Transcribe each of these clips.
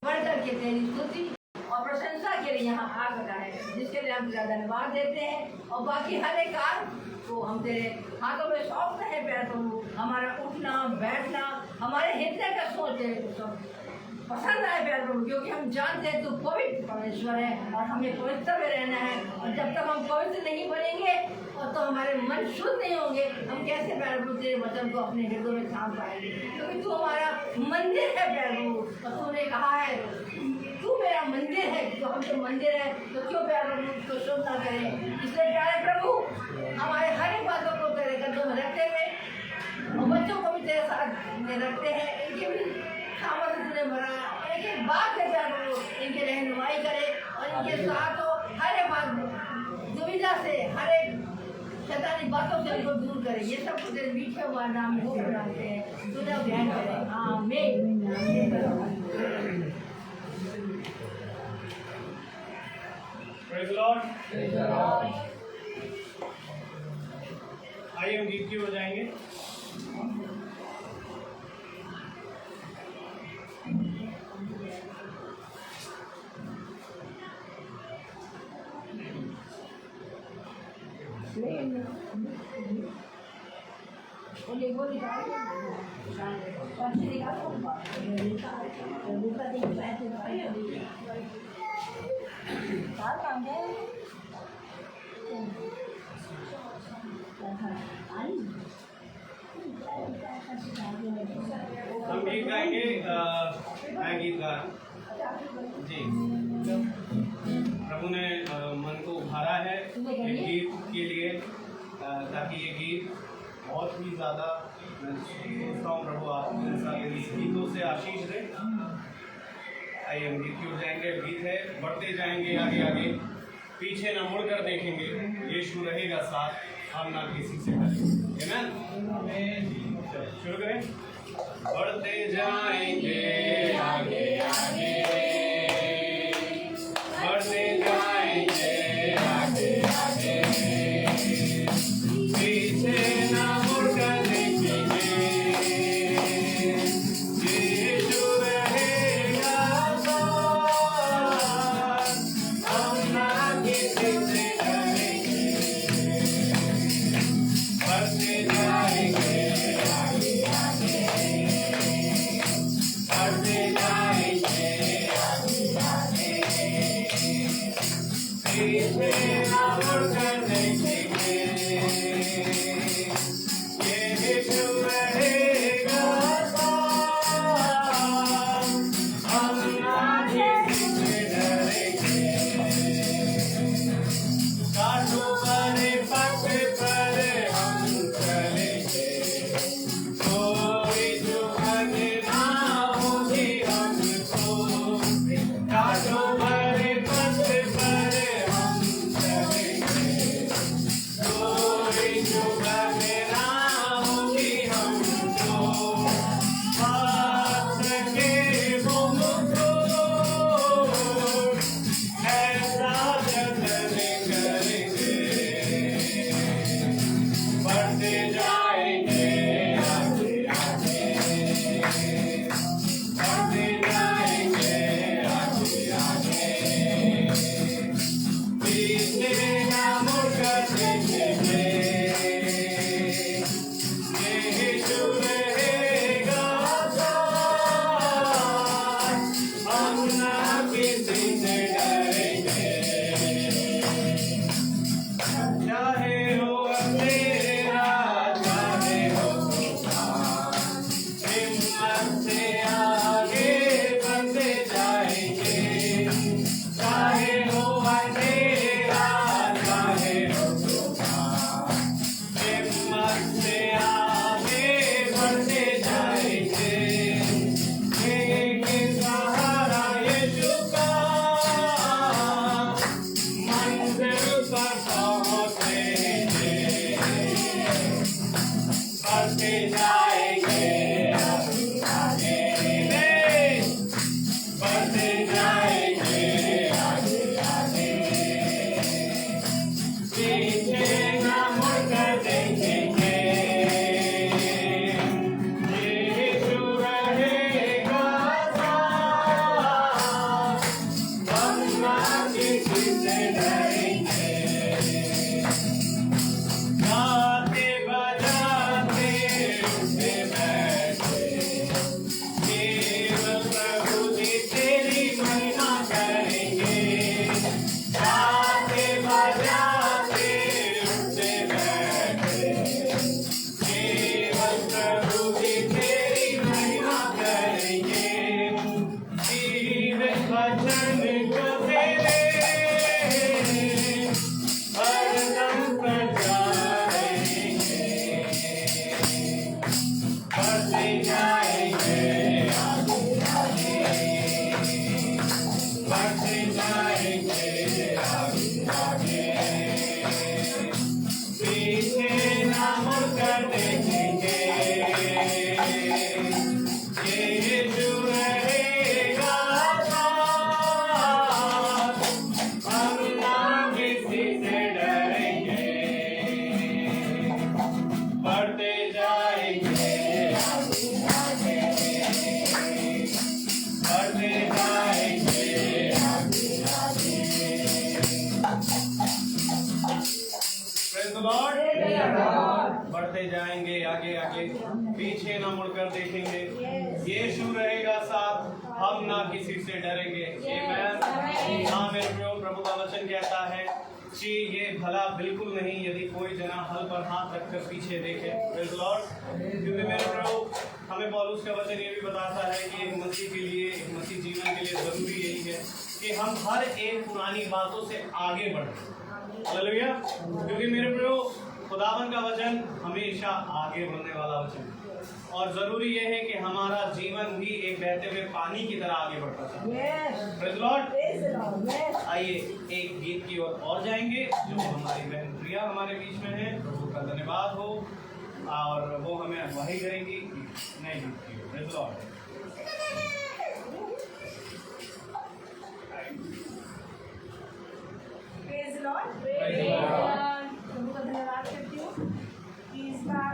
बढ़कर के तेरी स्तुति और प्रशंसा के लिए यहाँ आ गया है, जिसके लिए हम तेरा धन्यवाद देते हैं। और बाकी हर एक कार्य को हम तेरे हाथों में सौंपते हैं प्यारे प्रभु। हमारा उठना बैठना, हमारे हृदय का सोच है तो सब पसंद आए प्यारे प्रभु, क्योंकि हम जानते हैं तू पवित्र परमेश्वर है और हमें पवित्र में रहना है। और जब तक हम पवित्र नहीं बनेंगे और तो हमारे मन शुद्ध नहीं होंगे, हम कैसे प्यारे प्रभु तेरे वचन को अपने हृदय में थाम पाएंगे, क्योंकि तू हमारा मंदिर है प्यारे प्रभु। और तूने कहा है तू मेरा मंदिर है, तो हम तो मंदिर है तो क्यों प्यारे प्रभु उसको शुद्ध ना करें। इसलिए प्यारे प्रभु हमारे हर एक बातों को तेरे कदमों में रखते हुए और बच्चों को भी तेरे साथ में रखते हैं, इनके भी सामर्थ्य तूने भरा, एक एक बात है प्यारे प्रभु इनकी रहनुमाई करे और इनके साथ हो हर एक बात दुविधा से, हर एक शैतानी बातों से इनको दूर करे। ये सब कुछ तेरे मीठे हुआ नाम को बनाते हैं, तुझे ध्यान करें। आमीन। Praise the Lord. आइए हम गीत की हो जाएंगे। हम गीत गाएंगे। मैं गीत गा जी। प्रभु ने मन को उभारा है एक गीत के लिए, ताकि ये गीत बहुत ही ज़्यादा सोचता हूँ प्रभु आपको इस गीतों से आशीष दे। आइए हम गीत की हो जाएंगे। गीत है बढ़ते जाएंगे आगे आगे, पीछे ना मुड़कर देखेंगे, यीशु रहेगा साथ, हम ना किसी से डरेंगे। आमीन। शुरू करें। बढ़ते जाएंगे आगे आगे, बढ़ते जाएंगे आगे आगे, पीछे ना मुड़कर देखेंगे, यीशु रहेगा साथ, हम ना किसी से डरेंगे। बढ़ते जाएंगे आगे आगे, बढ़ते जाएंगे आगे आगे, पीछे ना मुड़कर देखेंगे, यीशु रहेगा साथ, हम ना किसी से डरेंगे। कांटों भरे पथ पर हम चलेंगे, कोई चुभन ना होगी हमको। कांटों भरे पथ पर हम चलेंगे, किसी से डरेंगे गाते बजाते उठते बैठे केवल प्रभु जी तेरी महिमा करेंगे गाते बजाते उठते बैठे केवल प्रभु जी तेरी महिमा करेंगे जीवित वचन को तेरे हरदम प्रचारेंगे बढ़ते जाएंगे आगे आगे बढ़ते जाएंगे आगे आगे पीछे ना मुड़कर देखेंगे यीशु रहेगा साथ हम ना किसी से डरेंगे बढ़ते जाएंगे आगे आगे बढ़ते जाएंगे आगे आगे Praise the Lord. बढ़ते जाएंगे आगे आगे पीछे ना मुड़कर देखेंगे यीशु रहेगा साथ हम ना किसी से डरेंगे आमेन। हाँ मेरे प्रियो प्रभु का वचन कहता है कि ये भला बिल्कुल नहीं यदि कोई जना हल पर हाथ रखकर पीछे देखे Praise the Lord। क्योंकि मेरे प्रभु हमें पौलुस का वचन ये भी बताता है कि एक मसीह के लिए एक मसीह जीवन के लिए जरूरी यही है कि हम हर एक पुरानी बातों से आगे बढ़ें हालेलुया। क्योंकि मेरे प्रभु खुदावन का वचन हमेशा आगे बढ़ने वाला वचन है और जरूरी यह है कि हमारा जीवन भी एक बहते हुए पानी की तरह आगे बढ़ता है Praise the Lord। आइए एक गीत की ओर और जाएंगे जो हमारी बहन प्रिया हमारे बीच में है प्रभु का धन्यवाद हो और वो हमें अगुवाई करेंगी नए गीत की ओर Praise the Lord। Praise the Lord। Praise the Lord। प्रभु का धन्यवाद करती हूँ कि इस बार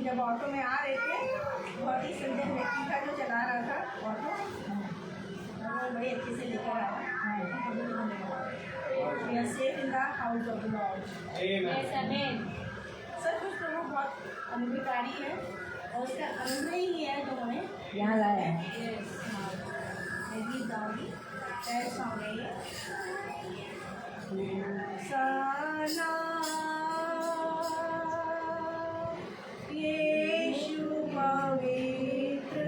जब ऑटो में आ रहे थे बहुत ही सुंदर व्यक्ति का जो चला रहा था ऑटो वो बड़े अच्छे से लेकर आया We are safe in the house of the Lord। Amen। Sir कुछ प्रभु बहुत अनुग्रहकारी है और उसका अनुग्रह ही है जो हमें यहाँ लाया है। मैं गीत गाऊंगी पैर सॉन्ग है ये साना यीशु पवित्र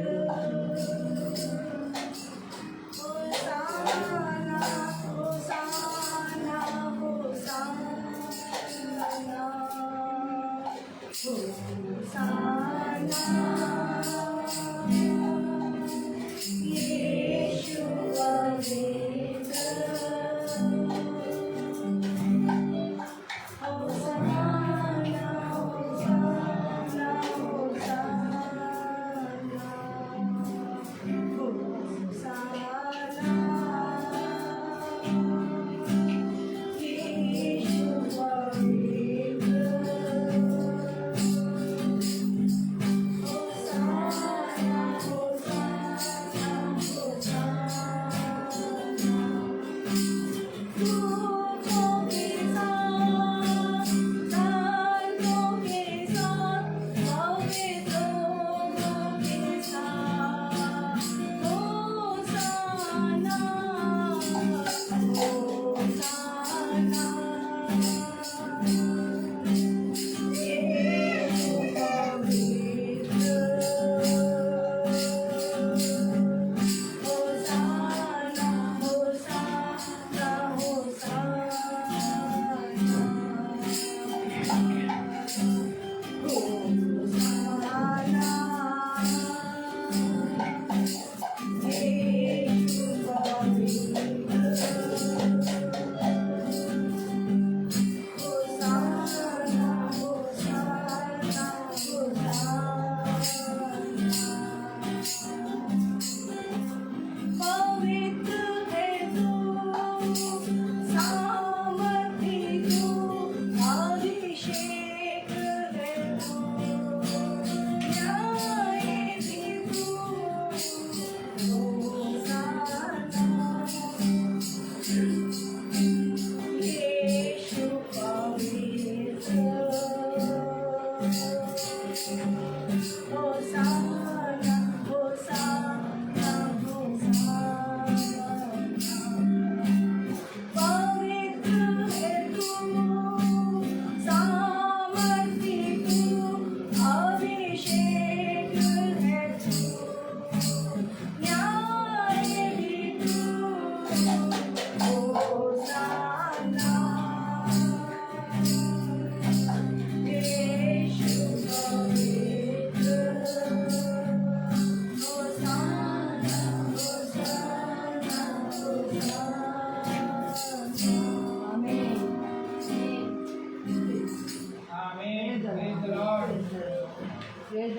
होसाना होसाना होसाना यीशु पवित्र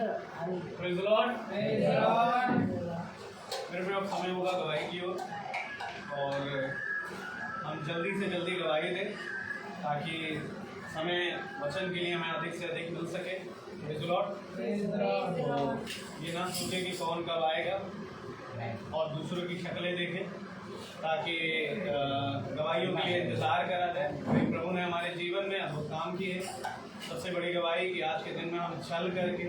प्रेज़ द लॉर्ड। मेरे में अब समय होगा गवाही की ओर, और हम जल्दी से जल्दी गवाही दें ताकि समय वचन के लिए हमें अधिक से अधिक मिल सके। Praise the Lord. तो ये ना सोचे कि कौन कब आएगा और दूसरों की शक्लें देखें, ताकि गवाहियों के लिए इंतज़ार करा जाए। प्रभु ने हमारे जीवन में अद्भुत काम किए। सबसे बड़ी गवाही कि आज के दिन में हम चल करके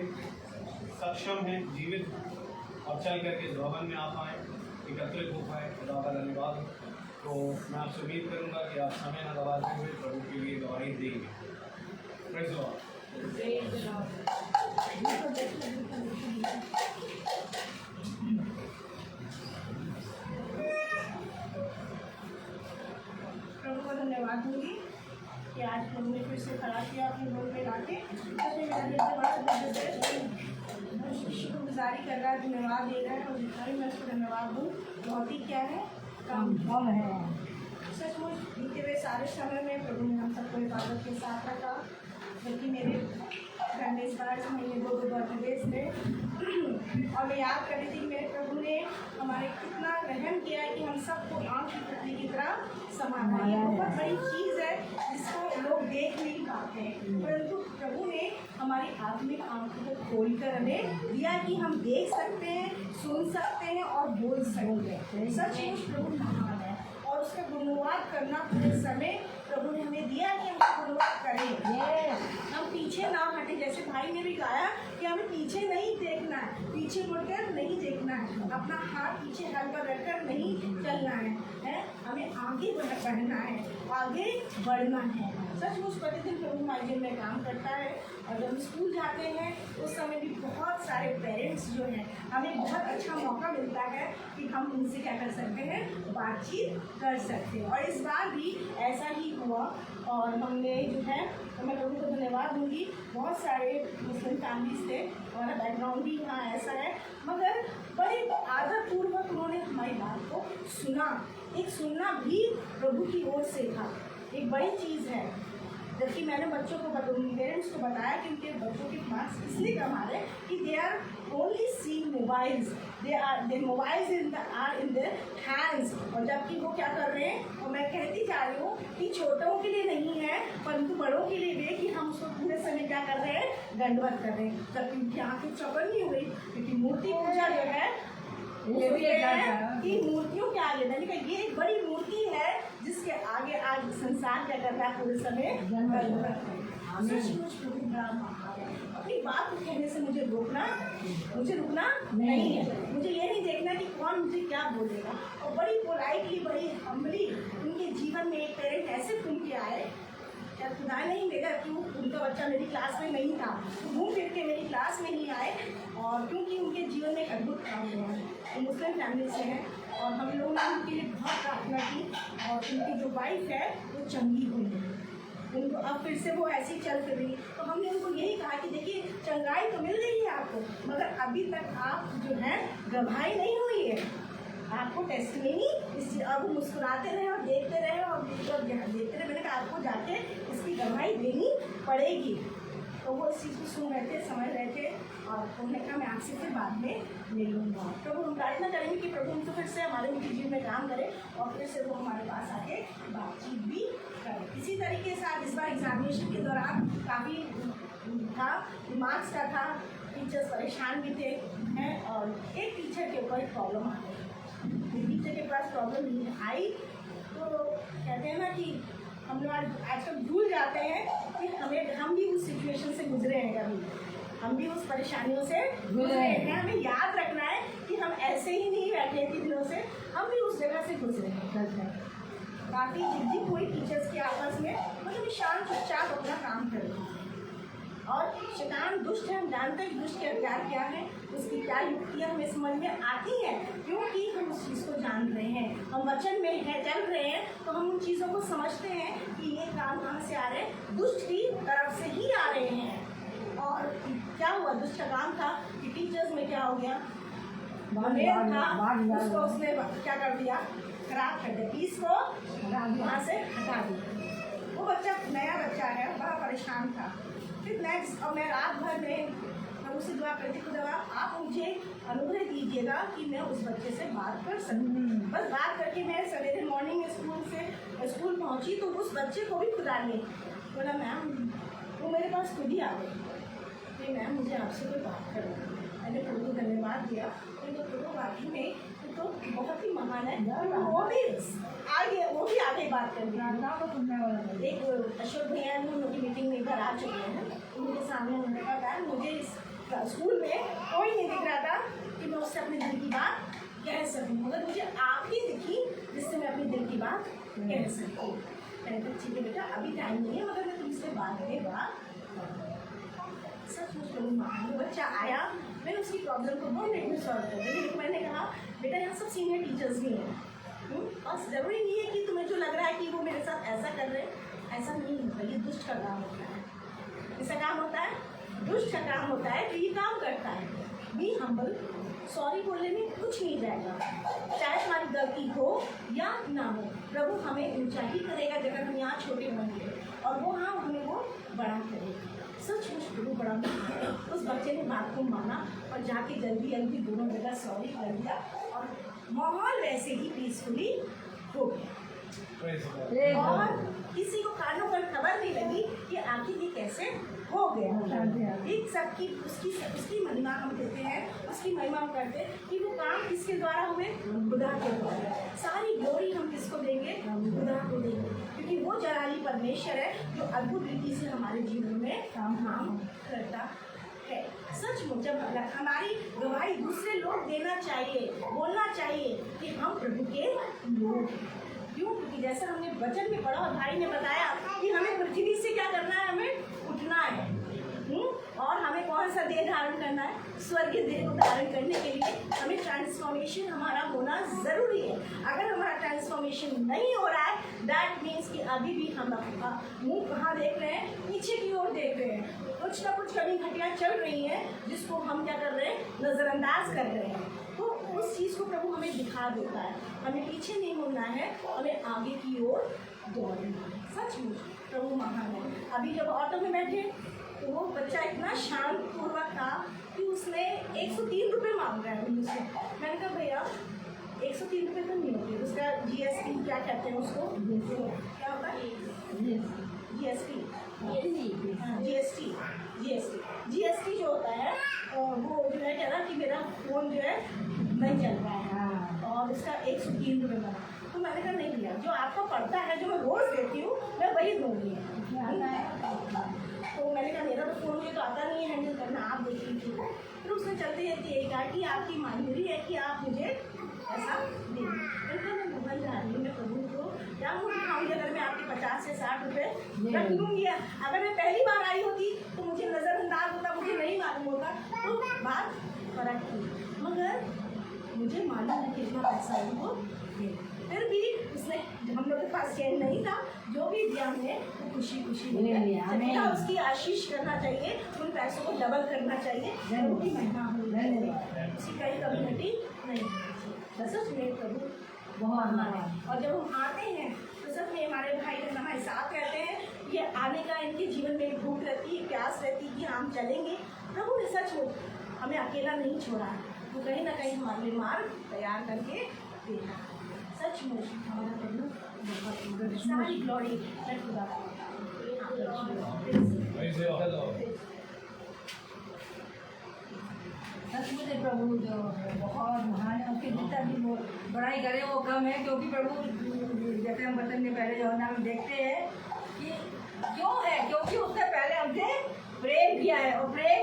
सक्षम हैं, जीवित, और चल करके भवन में आ पाएँ, एकत्रित हो पाए। खुदा का धन्यवाद। तो मैं आपसे उम्मीद करूंगा कि आप समय न गवाते हुए प्रभु के लिए गवाही देंगे। Praise the Lord. प्रभु को धन्यवाद दूंगी कि आज प्रभु ने फिर से खड़ा किया अपने गोद में लाके। शुक्रगुजारी कर रहा है, धन्यवाद दे रहा है, और जितना भी मैं उसको धन्यवाद दूँ बहुत ही क्या है, कम है। सचमुच बीते हुए सारे समय में प्रभु ने हम सबको हिफाजत के साथ रखा, बल्कि मेरे घर में इस बार महीने 2 बर्थडेज थे, और मैं याद कर रही थी मेरे प्रभु ने हमारे कितना रहम किया है कि हम सबको आँख की पुतली की तरह संभाला। ये बहुत बड़ी चीज़ है जिसको लोग देख नहीं पाते हैं, परंतु प्रभु ने हमारी आत्मिक आँखों को खोल कर हमें दिया कि हम देख सकते हैं, सुन सकते हैं और बोल सकते हैं। सचमुच प्रभु महान है, और उसका गुणवाद करना पूरे समय प्रभु ने हमें दिया कि हम गुणवाद करें, हम पीछे ना हटे। जैसे भाई ने भी गाया कि हमें पीछे नहीं देखना है, पीछे मुड़कर नहीं देखना है, अपना हाथ पीछे हल पर रखकर नहीं चलना है, हमें आगे बढ़ना है, आगे बढ़ना है। सचमुच प्रतिदिन प्रभु हमारे जीवन में काम करता है, और जब हम स्कूल जाते हैं उस समय भी बहुत सारे पेरेंट्स जो हैं, हमें बहुत अच्छा मौका मिलता है कि हम उनसे क्या कर सकते हैं, बातचीत कर सकते हैं। और इस बार भी ऐसा ही हुआ, और हमने जो है, तो मैं प्रभु को धन्यवाद दूंगी। बहुत सारे मुस्लिम फैमिलीज थे, हमारा बैकग्राउंड भी यहाँ ऐसा है, मगर बड़े आदरपूर्वक उन्होंने हमारी बात को सुना। एक सुनना भी प्रभु की ओर से था, एक बड़ी चीज़ है। जबकि मैंने बच्चों को पेरेंट्स को बताया कि उनके बच्चों के मार्क्स इसलिए कम आ रहे कि they are only seeing mobiles, they mobiles are in their hands. और जबकि वो क्या कर रहे हैं, और मैं कहती जा रही हूँ कि छोटों के लिए नहीं है परंतु बड़ों के लिए भी, कि हम उसको पूरे समय क्या कर रहे हैं, दंडवत कर रहे हैं। जबकि उनकी आँखें चौपन नहीं हुई, क्योंकि मूर्ति पूजा जो है कि मूर्तियों के आगे, मैंने कहा ये एक बड़ी मूर्ति है जिसके आगे आज संसार क्या कर रहा है, पूरे समय अपनी बात को कहने से मुझे रुकना नहीं है। मुझे ये नहीं देखना कि कौन मुझे क्या बोलेगा। और बड़ी पोलाइटली, बड़ी हम्बली उनके जीवन में एक पेरेंट ऐसे घूम के आए, क्या खुदा नहीं मेरा, क्यों उनका बच्चा मेरी क्लास में नहीं था, तो घूम फिर के मेरी क्लास में ही आए, और क्योंकि उनके जीवन में एक अद्भुत काम हुआ है। वो मुस्लिम फैमिली से हैं, और हम लोगों ने उनके लिए बहुत प्रार्थना की, और उनकी जो वाइफ है वो चंगी हुई है, उनको अब फिर से वो ऐसी चल फिर रही। तो हमने उनको यही कहा कि देखिए चंगाई तो मिल गई है आपको, मगर अभी तक आप जो है गवाही नहीं हुई है, आपको टेस्टिमनी इस, अब मुस्कुराते रहे और देखते रहे और देखते रहे। मैंने कहा आपको जाके इसकी गवाही देनी पड़ेगी। तो वो इस चीज़ को सुन रहे थे, समझ रहे थे, और उन्होंने कहा मैं आपसे फिर बाद में मिलूँगा। प्रभु हम प्रार्थना करेंगे कि प्रभु उनको फिर से हमारे उनके जीवन में काम करे, और फिर से वो हमारे पास आके बातचीत भी करें। इसी तरीके से इस बार एग्जामिनेशन के दौरान काफ़ी था, मार्क्स का था, टीचर्स परेशान भी थे हैं, और एक टीचर के ऊपर प्रॉब्लम आ गई। टीचर के पास प्रॉब्लम आई तो कहते हैं ना कि हम लोग आजकल भूल जाते हैं कि हम भी उस सिचुएशन से गुजरे हैं, कभी हम भी उस परेशानियों से गुजरे हैं। हमें याद रखना है कि हम ऐसे ही नहीं बैठे थे दिनों से, हम भी उस जगह से गुजरे हैं। काफ़ी जिद्दी हुई टीचर्स के आपस में, मतलब शांत चुपचाप अपना काम करें। और शैतान दुष्ट है, हम जानते हैं दुष्ट के हथियार क्या है, उसकी क्या युक्तियाँ हमें समझ में आती हैं, क्योंकि हम उस चीज़ को जान रहे हैं, हम वचन में है चल रहे हैं, तो हम उन चीज़ों को समझते हैं कि ये काम कहाँ से आ रहे हैं, दुष्ट की तरफ से ही आ रहे हैं। और क्या हुआ, दुष्ट का काम था कि टीचर्स में क्या हो गया, उसको उसने क्या कर दिया, खराब कर दिया, पीस को वहाँ से हटा दिया। वो बच्चा नया बच्चा है, बड़ा परेशान था। फिर नेक्स्ट, और मैं रात भर में प्रभु से दुआ करती खुदा आप मुझे अनुग्रह दीजिएगा कि मैं उस बच्चे से बात कर सकूं। बस बात करके मैं सवेरे मॉर्निंग में स्कूल पहुंची तो उस बच्चे को भी खुदा ने बोला मैम वो मेरे पास खुद ही आ गई कि मैम मुझे आपसे कोई बात करना है। मैंने प्रभु को धन्यवाद दिया तो प्रभु वाकई में तो बहुत ही महान है। वो भी आगे बात कर रही। एक अशोक भैया ने उनकी मीटिंग में इधर आ चुके हैं, उनके सामने उन्होंने कहा मुझे इस स्कूल में कोई नहीं दिख रहा था कि मैं उससे अपने दिल की बात कह सकूँ, मगर मुझे आप ही दिखी जिससे मैं अपने दिल की बात कह सकूँ। मैंने कहा ठीक है बेटा अभी टाइम नहीं है मगर मैं तुमसे बात करेगा। सच मुझ महान बच्चा आया, मैंने उसकी प्रॉब्लम को 2 मिनट में सॉल्व कर दी। लेकिन मैंने कहा बेटा यहाँ सब सीनियर टीचर्स भी हैं और ज़रूरी नहीं है कि तुम्हें जो लग रहा है कि वो मेरे साथ ऐसा कर रहे हैं, ऐसा नहीं होता। ये दुष्ट का काम होता है। ऐसा काम होता है, दुष्ट का काम होता है तो ये काम करता है। बी हम्बल, सॉरी बोलने में कुछ नहीं जाएगा, चाहे हमारी गलती हो या ना हो। प्रभु हमें ऊंचाई करेगा जब हम यहाँ छोटे होंगे और वो हाँ हमें वो बड़ा करेगा। सचमुच प्रभु बड़ा उस बच्चे ने बात को माना और जाके जल्दी जल्दी दोनों जगह सॉरी कर दिया और माहौल वैसे ही पीसफुली हो गया और किसी को कानों पर खबर नहीं लगी कि आखिर ये कैसे हो गया। एक सबकी उसकी महिमा हम देते हैं, उसकी महिमा हम करते हैं कि वो काम किसके द्वारा हुए, खुदा के द्वारा। सारी ग्लोरी हम किसको देंगे, खुदा को देंगे, क्योंकि वो जलाली परमेश्वर है जो अद्भुत रीति से हमारे जीवन में काम करता है। सचमुच जब हमारी गवाही दूसरे लोग देना चाहिए, बोलना चाहिए कि हम प्रभु के लोग हैं। क्यों? क्योंकि जैसा हमने वचन में पढ़ा और भाई ने बताया कि हमें पृथ्वी से क्या करना है, हमें उठना है और हमें कौन सा देह धारण करना है, स्वर्गीय देह को धारण करने के लिए हमें ट्रांसफॉर्मेशन हमारा होना ज़रूरी है। अगर हमारा ट्रांसफॉर्मेशन नहीं हो रहा है दैट मीन्स कि अभी भी हम मुँह कहाँ देख रहे हैं, पीछे की ओर देख रहे हैं। कुछ ना कुछ कमी घटिया चल रही है जिसको हम क्या कर रहे हैं, नज़रअंदाज कर रहे हैं। तो उस चीज़ को प्रभु हमें दिखा देता है। हमें पीछे नहीं मुड़ना है, हमें आगे की ओर दौड़ना है। सचमुच प्रभु महान है। अभी जब ऑटो में बैठे तो वो बच्चा इतना शांतपूर्वक था कि उसने 103 रुपये मांग रहा है मुझसे। मैंने कहा भैया 103 रुपये तो नहीं होते, उसका GST क्या कहते हैं उसको, क्या होता है GST जो होता है वो जो है कह रहा कि मेरा फ़ोन जो है नहीं चल रहा है और उसका 103 रुपये बना। तो मैंने कहा नहीं भैया जो आपको पड़ता है जो मैं रोज़ देती हूँ मैं वही दूँगी। तो मैंने कहा मेरा तो फ़ोन मुझे तो आता नहीं है हैंडल करना, आप देख लीजिए। फिर उसने चलते चलते यही कहा कि आपकी मंजूरी है कि आप मुझे ऐसा दें। मैं मोबाइल जा रही हूँ, मैं प्रभु को क्या मुझे दिखाऊँगी अगर मैं आपके 50 से 60 रुपये रख लूँगी। अगर मैं पहली बार आई होती तो मुझे नज़रअंदाज होता, मुझे नहीं मालूम होता तो बात फर्क थी, मगर मुझे मालूम है कि इतना पैसा उनको दे। फिर भी उसने हम लोग के पास चैन नहीं था, जो भी दिया हमने तो खुशी खुशी लिया। उसकी आशीष करना चाहिए, उन पैसों को डबल करना चाहिए, उनकी महिमा होनी चाहिए, उसकी कहीं कम्युनिटी नहीं। सच में प्रभु बहुत है। और जब हम आते हैं तो सच में हमारे भाई बहन हमारे साथ रहते हैं, ये आने का इनके जीवन में भूख रहती है, प्यास रहती है कि हम चलेंगे। प्रभु ने सच में हमें अकेला नहीं छोड़ा है, वो कहीं ना कहीं हमारे लिए मार्ग तैयार करके देना। सचमुच हमारा प्रभु बहुत सारी ग्लोरी मैं खुदा सचमुच प्रभु जो बहुत महान है, उसकी जितना भी वो बड़ाई करे वो कम है। क्योंकि प्रभु जैसे हम वचन में पहले जो हम देखते हैं कि क्यों है, क्योंकि उसने पहले हमसे प्रेम किया है और प्रेम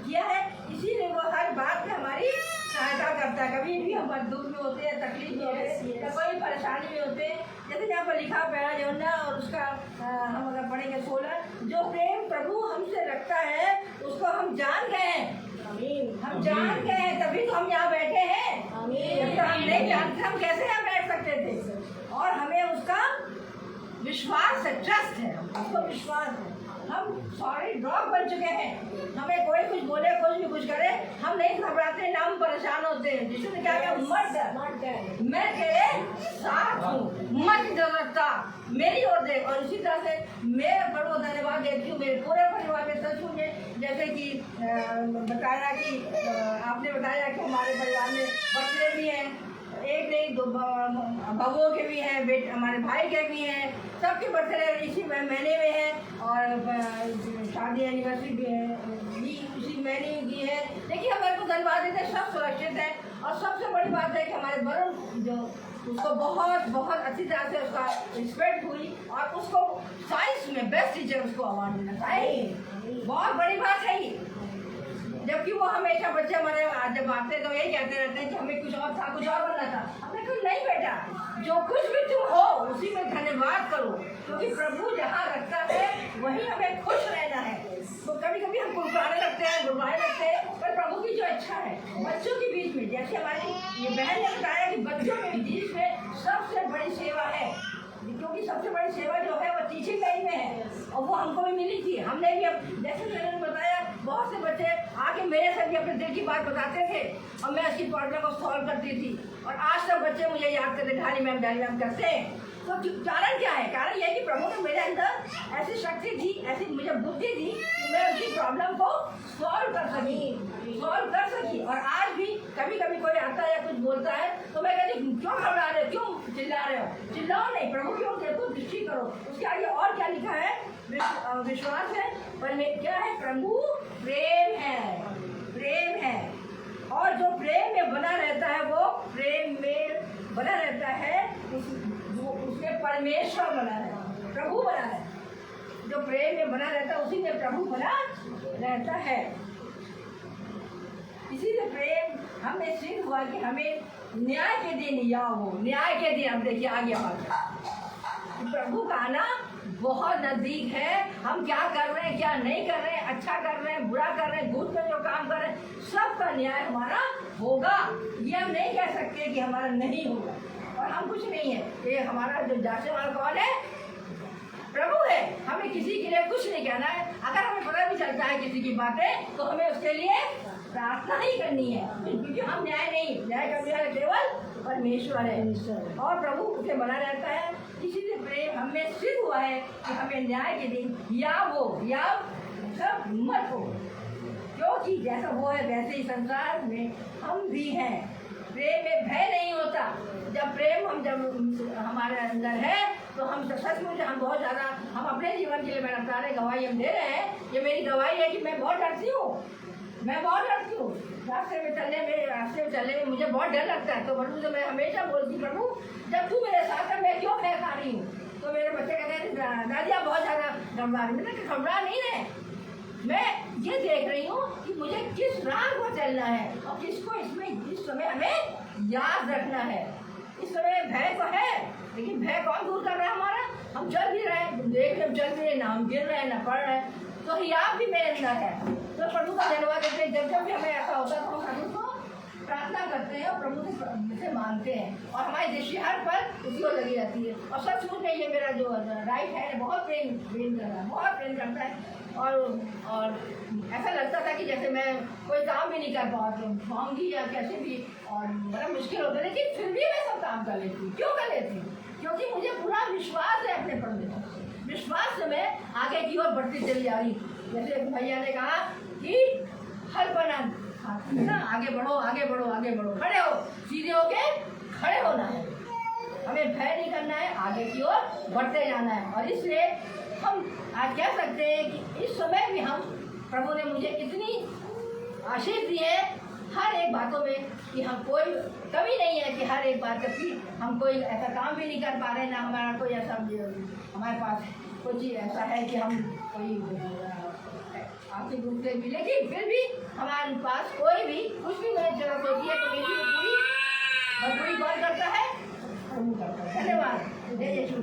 किया है इसीलिए वो हर बात में हमारी सहायता करता है। कभी भी हम दुख में होते हैं, तकलीफ में होते हैं या कोई परेशानी में होते हैं, जैसे यहाँ पर लिखा पहला जौना और उसका हम अगर पढ़ेंगे 16, जो प्रेम प्रभु हमसे रखता है उसको हम जान गए हैं। हम जान गए हैं तभी तो हम यहाँ बैठे हैं। जब तो हम नहीं जानते हम कैसे यहाँ बैठ सकते थे। और हमें उसका विश्वास है, ट्रस्ट है, उसको विश्वास है। हम सॉलिड रॉक बन चुके हैं। हमें कोई कुछ बोले, कुछ भी कुछ करे, हम नहीं घबराते, ना हम परेशान होते हैं। जिसने ने क्या कहा, मत डर, मैं तेरे साथ हूँ, मत डरता, मेरी ओर देख। और इसी तरह से मैं बड़ा धन्यवाद देती हूँ मेरे पूरे परिवार में। सच मुझे जैसे कि बताया कि आपने बताया कि हमारे परिवार में बच्चे भी हैं, एक नहीं दो बबुओं के भी हैं, बेटे हमारे भाई के भी हैं, सबके बर्थडे इसी महीने में है और शादी एनिवर्सरी भी है इसी महीने की है। लेकिन हमारे को धन्यवाद देते हैं, सब सुरक्षित है। और सबसे बड़ी बात है कि हमारे वरुण जो उसको बहुत बहुत अच्छी तरह से उसका रिस्पेक्ट हुई और उसको साइंस में बेस्ट टीचर उसको अवार्ड मिला चाहिए। बहुत बड़ी बात है ये, जबकि वो हमेशा बच्चे हमारे जब आते तो यही कहते रहते हैं कि हमें कुछ और था, कुछ और बनना था। हमने कुछ नहीं बेटा, जो कुछ भी तुम हो उसी में धन्यवाद करो, क्योंकि प्रभु जहाँ रखता है वहीं हमें खुश रहना है। तो कभी कभी हम गुरबाने लगते हैं, गुरबाने लगते हैं, पर प्रभु की जो इच्छा है बच्चों के बीच में, जैसे हमारी ये बहन ने बताया कि बच्चों के बीच में सबसे बड़ी सेवा है, क्योंकि सबसे बड़ी सेवा जो है वो टीचिंग लाइन में है और वो हमको भी मिली थी। हमने भी अब जैसे मैंने बताया बहुत से बच्चे आके मेरे से भी अपने दिल की बात बताते थे और मैं उसकी प्रॉब्लम को सॉल्व करती थी और आज तक बच्चे मुझे याद करते ढाली मैम करते हैं। तो कारण क्या है? कारण यह कि प्रभु ने मेरे अंदर ऐसी शक्ति थी, ऐसी मुझे बुद्धि थी कि मैं उसकी प्रॉब्लम को सॉल्व कर सकी। और आज भी कभी कभी कोई आता है या कुछ बोलता है तो मैं कहती क्यों घबरा रहे हो, क्यों चिल्ला रहे हो? चिल्लाओ नहीं, प्रभु की ओर देखो, दृष्टि करो। उसके आगे और क्या लिखा है? विश्वास है, पर क्या है? प्रभु प्रेम है और जो प्रेम में बना रहता है वो प्रेम में बना रहता है, उसमें परमेश्वर बना रहता है, प्रभु बना रहता है। जो प्रेम में बना रहता है उसी में प्रभु बना रहता है। इसीलिए प्रेम हमें सिद्ध हुआ कि हमें न्याय के दिन याद हो। न्याय के दिन हम देखिए आगे प्रभु का आना बहुत नजदीक है। हम क्या कर रहे हैं, क्या नहीं कर रहे हैं, अच्छा कर रहे हैं, बुरा कर रहे हैं, गुट में जो काम कर रहे हैं, सबका न्याय हमारा होगा। ये हम नहीं कह सकते कि हमारा नहीं होगा। और हम कुछ नहीं है, ये हमारा जो जांचने वाला कौन है? प्रभु है। हमें किसी के लिए कुछ नहीं कहना है। अगर हमें पता भी चलता है किसी की बातें तो हमें उसके लिए प्रार्थना ही करनी है, क्योंकि हम न्याय करने वाले केवल परमेश्वर है और प्रभु उसे बना रहता है। इसीलिए प्रेम हमें सिद्ध हुआ है कि हमें न्याय के दिन या सब मत हो, क्योंकि जैसा वो है वैसे ही संसार में हम भी हैं। प्रेम में भय नहीं होता। जब प्रेम जब हमारे अंदर है तो हम सचमुच हम बहुत ज़्यादा हम अपने जीवन के लिए मैं बता रहे गवाही हम दे रहे हैं। ये मेरी गवाही है कि मैं बहुत डरती हूँ। रास्ते में चलने में मुझे बहुत डर लगता है। तो प्रभु से मैं हमेशा बोलती, प्रभु जब तू मेरे साथ है मैं क्यों भय खा रही हूँ? तो मेरे बच्चे कहते हैं दादी आप बहुत ज़्यादा घबरा रही। मैंने कहा घबरा नहीं है, मैं ये देख रही हूँ कि मुझे किस राह को चलना है और किसको इसमें इस समय हमें याद रखना है। इस समय भय तो है, लेकिन भय कौन दूर कर रहा है हमारा? हम चल भी रहे हैं, देख रहे चल भी रहे, ना हम गिर रहे हैं ना पढ़ रहे हैं, तो हियाव भी मेरे अंदर है। तो प्रभु का धन्यवाद देते हैं। जब भी हमें ऐसा होता है तो हम प्रभु को प्रार्थना करते हैं और प्रभु से मांगते हैं और हमारी दृष्टि हर पर उसको लगी रहती है। और सचमुच में ये मेरा जो राइट है बहुत प्रेम कर रहा है, बहुत प्रेम करता है। और ऐसा लगता था कि जैसे मैं कोई काम भी नहीं कर पाऊँगी या कैसे भी, और बड़ा मुश्किल होता है, लेकिन फिर भी मैं सब काम कर लेती हूँ। क्यों कर लेती हूँ? क्योंकि मुझे पूरा विश्वास है अपने प्रभु पर। विश्वास से मैं आगे की ओर बढ़ती चली जा रही। जैसे भैया ने कहा कि हर बना ना, आगे बढ़ो, खड़े हो, सीधे होके खड़े होना है। हमें भय नहीं करना है, आगे की ओर बढ़ते जाना है। और इसलिए हम आज कह सकते हैं कि इस समय भी हम प्रभु ने मुझे इतनी आशीष दी है हर एक बातों में कि हम कोई कमी नहीं है कि हर एक बात की हम कोई ऐसा काम भी नहीं कर पा रहे, ना हमारा कोई ऐसा हमारे पास कोई चीज़ ऐसा है कि हम कोई आर्थिक रूप से भी, लेकिन फिर भी हमारे पास कोई भी कुछ भी मुझे जरूरत होती है तो मेरी पूरी भरपूरी कौन करता है? प्रभु करता है। धन्यवाद। जय यीशु।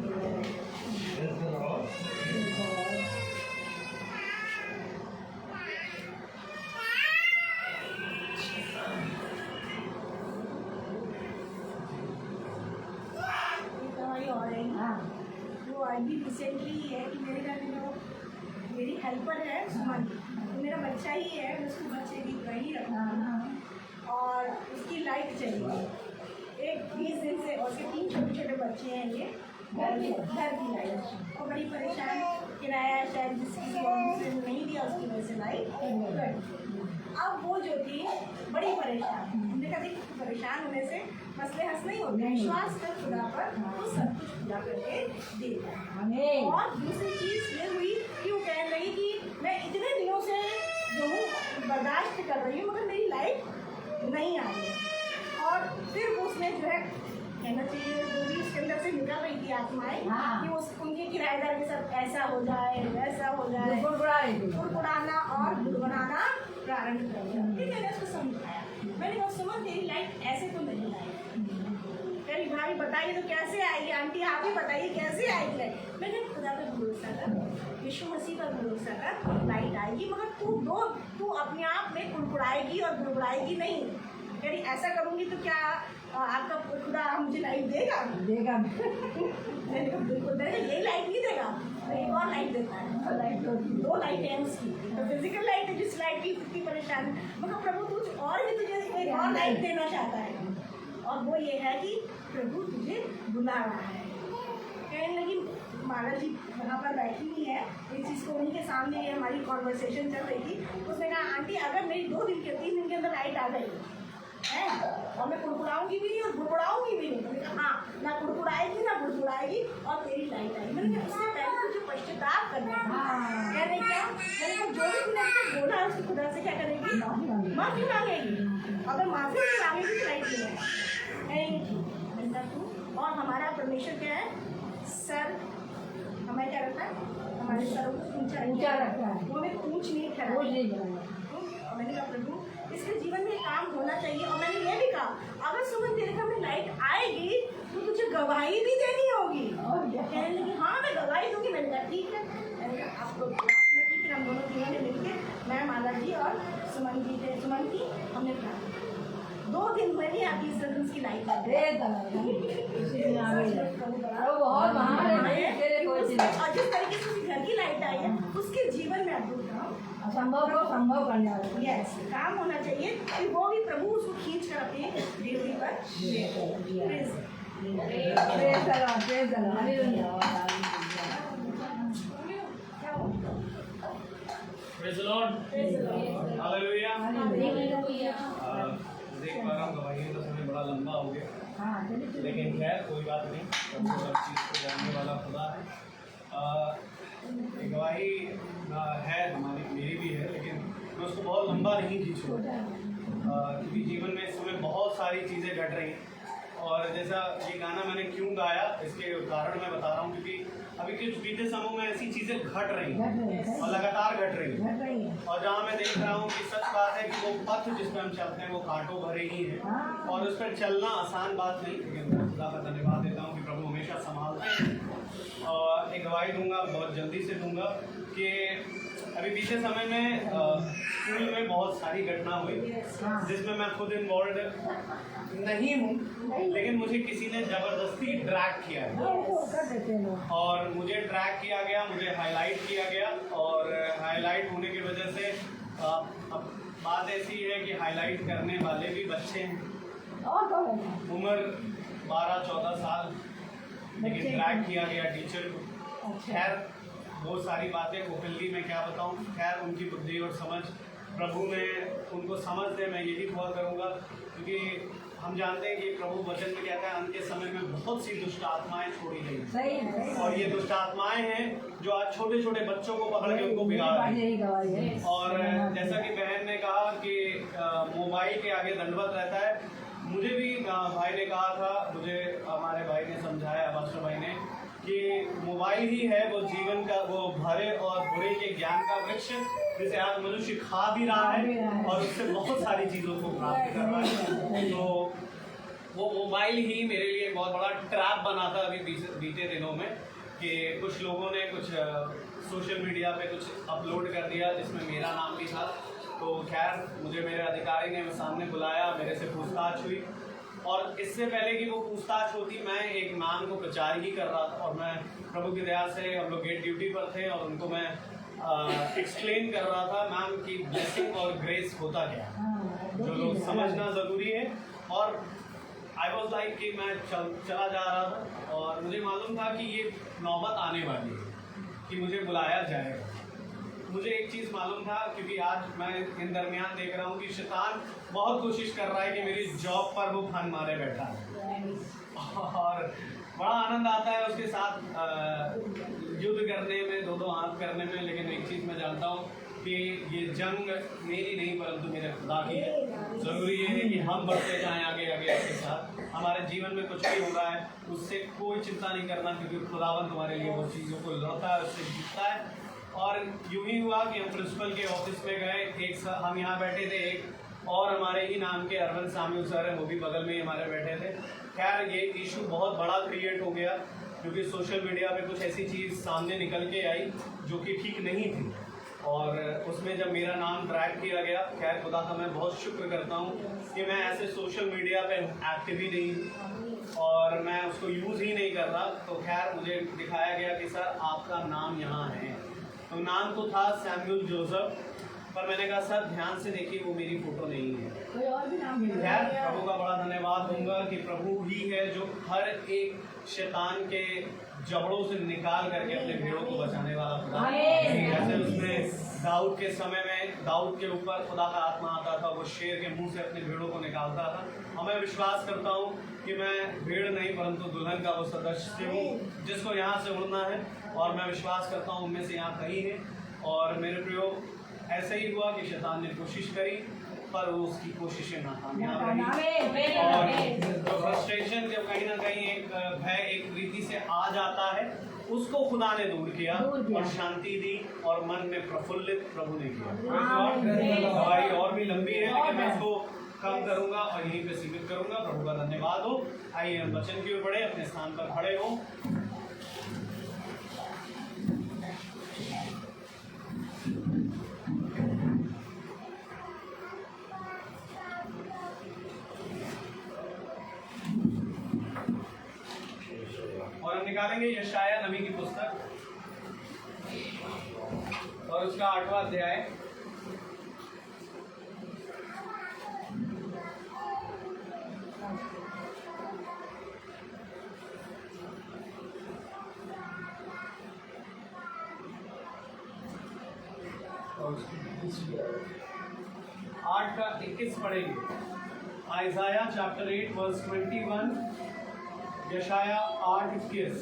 वो अभी रिसेंटली है कि मेरे घर में जो मेरी हेल्पर है सुमन, तो मेरा बच्चा ही है, मैं उसको बच्चे की वही रखा और उसकी लाइट चली गई एक 20 दिन से। और उसके 3 छोटे छोटे बच्चे हैं, ये घर की लाइट और बड़ी परेशान किराया शायद किसी और दूसरे ने नहीं दिया, उसकी वजह से लाइट कट गई। अब वो जो थी बड़ी परेशान, हमने कहा देख परेशान होने से मसले हंस नहीं होते, विश्वास कर खुदा पर, तो सब कुछ खुदा करके देगा। और दूसरी चीज़ ये हुई कि वो कह रही कि मैं इतने दिनों से जो हूँ बर्दाश्त कर रही हूँ मगर मेरी लाइफ नहीं आ रही है। और फिर उसने जो है कहना चाहिए जो भी उसके अंदर से निकल रही थी आत्माएं कि उनके किराएदार के साथ ऐसा हो जाए वैसा हो जाए, गुड़गुड़ाना और गुड़गुड़ाना प्रारंभ कर दिया। फिर मैंने उसको समझाया, मैंने कहा सुमन तेरी लाइफ ऐसे तो नहीं आएगी। कह भाई बताइए तो कैसे आएगी, आंटी आप ही बताइए कैसे आएगी लाइट। मैंने खुदा पर भरोसा कर, यीशु मसीह पर भरोसा कर, लाइट आएगी मगर तू अपने आप में कुड़कुड़ाएगी और गुड़गुड़ाएगी नहीं। कह रही ऐसा करूँगी तो क्या आपका खुदा मुझे लाइट देगा? मैंने कहा बिल्कुल देगा, यही लाइट नहीं देगा, एक और लाइट देता है। लाइट दो लाइट है उसकी, तो फिजिकल लाइट है जिस लाइट की इतनी परेशान, मगर प्रभु कुछ और भी तुझे एक और लाइट देना चाहता है, और वो ये है कि प्रभु तुझे बुला रहा है। कहने लगी माला जी वहाँ पर बैठी हुई है, इस चीज़ को उन्हीं के सामने ये हमारी कॉन्वर्सेशन चल रही थी। उसने कहा आंटी अगर मेरी 2 दिन के 3 दिन के अंदर लाइट आ गई है और मैं कुड़कुड़ाऊंगी भी नहीं और गुड़गुड़ाऊंगी भी नहीं, मैंने कहा हाँ ना कुड़कुड़ाएगी ना गुड़गुड़ाएगी और तेरी लाइट आएगी। मैंने कहा उससे पहले मुझे पश्चाताप करना है। कह रही क्या? मैंने कहा जो भी तूने बोला है उसकी खुदा से क्या करेगी? माफ़ी मांगेगी, अगर माफ़ी नहीं मांगेगी तो लाइट नहीं आएगी। मैंने कहा तू और हमारा परमेश्वर क्या है? सर हमें क्या रखता है? हमारे सर को ऊंचा रखता है, वो हमें ऊंच नहीं ठहराया। मैंने कहा प्रभु इसके जीवन में काम होना चाहिए। और मैंने ये भी कहा अगर सुमन तेरे घर में लाइट आएगी तो तुझे गवाही भी देनी होगी। कहने लगी हाँ मैं गवाही दूंगी। मैंने कहा ठीक है। मैंने कहा आपको प्रार्थना की, फिर हम दोनों तीनों ने मिलकर मैं माला जी और सुमन की हमने प्रार्थना 2 दिन में ही आती इस तरह की लाइट और जिस तरीके से उसके घर की लाइट आई है उसके जीवन में अद्भुत असंभव को संभव करने वाले यस काम होना चाहिए कि वो भी प्रभु उसको खींच कर अपने ड्यूटी पर प्रेज़ द लॉर्ड, हालेलुया। देख पा रहा हूँ गवाहियों का समय बड़ा लंबा हो गया, लेकिन खैर कोई बात नहीं, सबको हर चीज़ को जानने वाला खुदा है। एक गवाही है हमारी, मेरी भी है, लेकिन मैं उसको बहुत लंबा नहीं खींचूँगा क्योंकि जीवन में इस समय बहुत सारी चीज़ें घट रही हैं। और जैसा ये गाना मैंने क्यों गाया इसके कारण मैं बता रहा हूँ, क्योंकि अभी कुछ बीते समूह में ऐसी चीज़ें घट रही हैं और लगातार घट रही हैं। और जहाँ मैं देख रहा हूँ कि सच बात है कि वो पथ जिस पर हम चलते हैं वो कांटों भरे ही हैं और उस पर चलना आसान बात नहीं, लेकिन मैं खुदा का धन्यवाद देता हूँ कि प्रभु हमेशा संभालते हैं। और एक गवाही दूंगा, बहुत जल्दी से दूंगा कि अभी बीते समय में स्कूल में बहुत सारी घटना हुई जिसमें मैं खुद इन्वॉल्व नहीं हूँ, लेकिन मुझे किसी ने ज़बरदस्ती ड्रैग किया है और मुझे ड्रैग किया गया, मुझे हाईलाइट किया गया। और हाईलाइट होने की वजह से अब बात ऐसी है कि हाईलाइट करने वाले भी बच्चे हैं, उम्र 12-14 साल, लेकिन ड्रैग किया गया टीचर को। खैर वो सारी बातें ओपनली मैं क्या बताऊं, खैर उनकी बुद्धि और समझ प्रभु ने उनको समझ दे, मैं यही दुआ करूंगा, क्योंकि हम जानते हैं कि प्रभु वचन में कहता है अंत के समय में बहुत सी दुष्ट आत्माएं छोड़ी गई और ये दुष्ट आत्माएं हैं जो आज छोटे छोटे बच्चों को पकड़ के उनको बिगाड़ रही हैं। और जैसा कि बहन ने कहा कि मोबाइल के आगे दंडवत रहता है, मुझे भी भाई ने कहा था, मुझे हमारे भाई ने समझाया, मास्टर भाई ने, कि मोबाइल ही है वो जीवन का वो भले और बुरे के ज्ञान का वृक्ष जिसे आज मनुष्य खा भी रहा है और उससे बहुत सारी चीज़ों को प्राप्त कर रहा है। तो वो मोबाइल ही मेरे लिए बहुत बड़ा ट्रैप बना था अभी बीते दिनों में, कि कुछ लोगों ने कुछ सोशल मीडिया पे कुछ अपलोड कर दिया जिसमें मेरा नाम भी था। तो खैर मुझे मेरे अधिकारी ने सामने बुलाया, मेरे से पूछताछ हुई और इससे पहले कि वो पूछताछ होती मैं एक नाम को प्रचार ही कर रहा था और मैं प्रभु की दया से हम लोग गेट ड्यूटी पर थे और उनको मैं एक्सप्लेन कर रहा था नाम की ब्लेसिंग और ग्रेस होता क्या, जो लोग समझना ज़रूरी है। और आई वॉज लाइक कि मैं चला जा रहा था और मुझे मालूम था कि ये नौबत आने वाली है कि मुझे बुलाया जाएगा। मुझे एक चीज़ मालूम था, क्योंकि आज मैं इन दरमियान देख रहा हूँ कि शैतान बहुत कोशिश कर रहा है कि मेरी जॉब पर वो फन मारे बैठा है, और बड़ा आनंद आता है उसके साथ युद्ध करने में, दो हाथ करने में। लेकिन एक चीज़ मैं जानता हूँ कि ये जंग मेरी नहीं परंतु मेरे खुदा की है। ज़रूरी ये है कि हम बढ़ते जाएं आगे आगे उसके साथ। हमारे जीवन में कुछ भी हो रहा है उससे कोई चिंता नहीं करना, क्योंकि खुदावन तुम्हारे लिए वो चीज़ों को लड़ता है, उससे जीतता है। और यूं ही हुआ कि हम प्रिंसिपल के ऑफिस में गए, हम यहाँ बैठे थे, एक और हमारे ही नाम के अरविंद साम्यू सर है, वो भी बगल में ही हमारे बैठे थे। खैर ये इशू बहुत बड़ा क्रिएट हो गया, क्योंकि सोशल मीडिया पे कुछ ऐसी चीज़ सामने निकल के आई जो कि ठीक नहीं थी, और उसमें जब मेरा नाम ट्रैक किया गया, खैर खुदा का मैं बहुत शुक्र करता हूँ कि मैं ऐसे सोशल मीडिया पे एक्टिव ही नहीं और मैं उसको यूज़ ही नहीं कर रहा। तो खैर मुझे दिखाया गया कि सर आपका नाम यहाँ है। तो नाम तो था सैमुअल जोसेफ, पर मैंने कहा सर ध्यान से देखिए वो मेरी फ़ोटो नहीं है। खैर प्रभु का बड़ा धन्यवाद दूंगा कि प्रभु ही है जो हर एक शैतान के जबड़ों से निकाल करके अपने भेड़ों को बचाने वाला खुदा। जैसे उसमें दाऊद के समय में दाऊद के ऊपर खुदा का आत्मा आता था, वो शेर के मुंह से अपने भेड़ों को निकालता था। और मैं विश्वास करता हूँ कि मैं भेड़ नहीं परंतु दुल्हन का वो सदस्य हूँ जिसको यहाँ से उड़ना है, और मैं विश्वास करता हूँ उनमें से यहाँ कहीं है। और मेरे प्रियो ऐसे ही हुआ कि शैतान ने कोशिश करी पर वो उसकी कोशिशें नाकामयाब रही, और जो फ्रस्ट्रेशन जब कहीं ना कहीं एक भय एक रीति से आ जाता है उसको खुदा ने दूर किया और शांति दी और मन में प्रफुल्लित प्रभु ने किया। दवाई और भी लंबी है लेकिन मैं इसको कम करूंगा और यहीं पे सीमित करूंगा। प्रभु का धन्यवाद हो। आइए हम वचन की ओर बढ़े, अपने स्थान पर खड़े हो। और हम निकालेंगे यशाया नबी की पुस्तक और उसका 8वां अध्याय। और 8 का 21 पढ़ेंगे। आइज़ाया चैप्टर 8 वर्स 21, यशाया 8:21।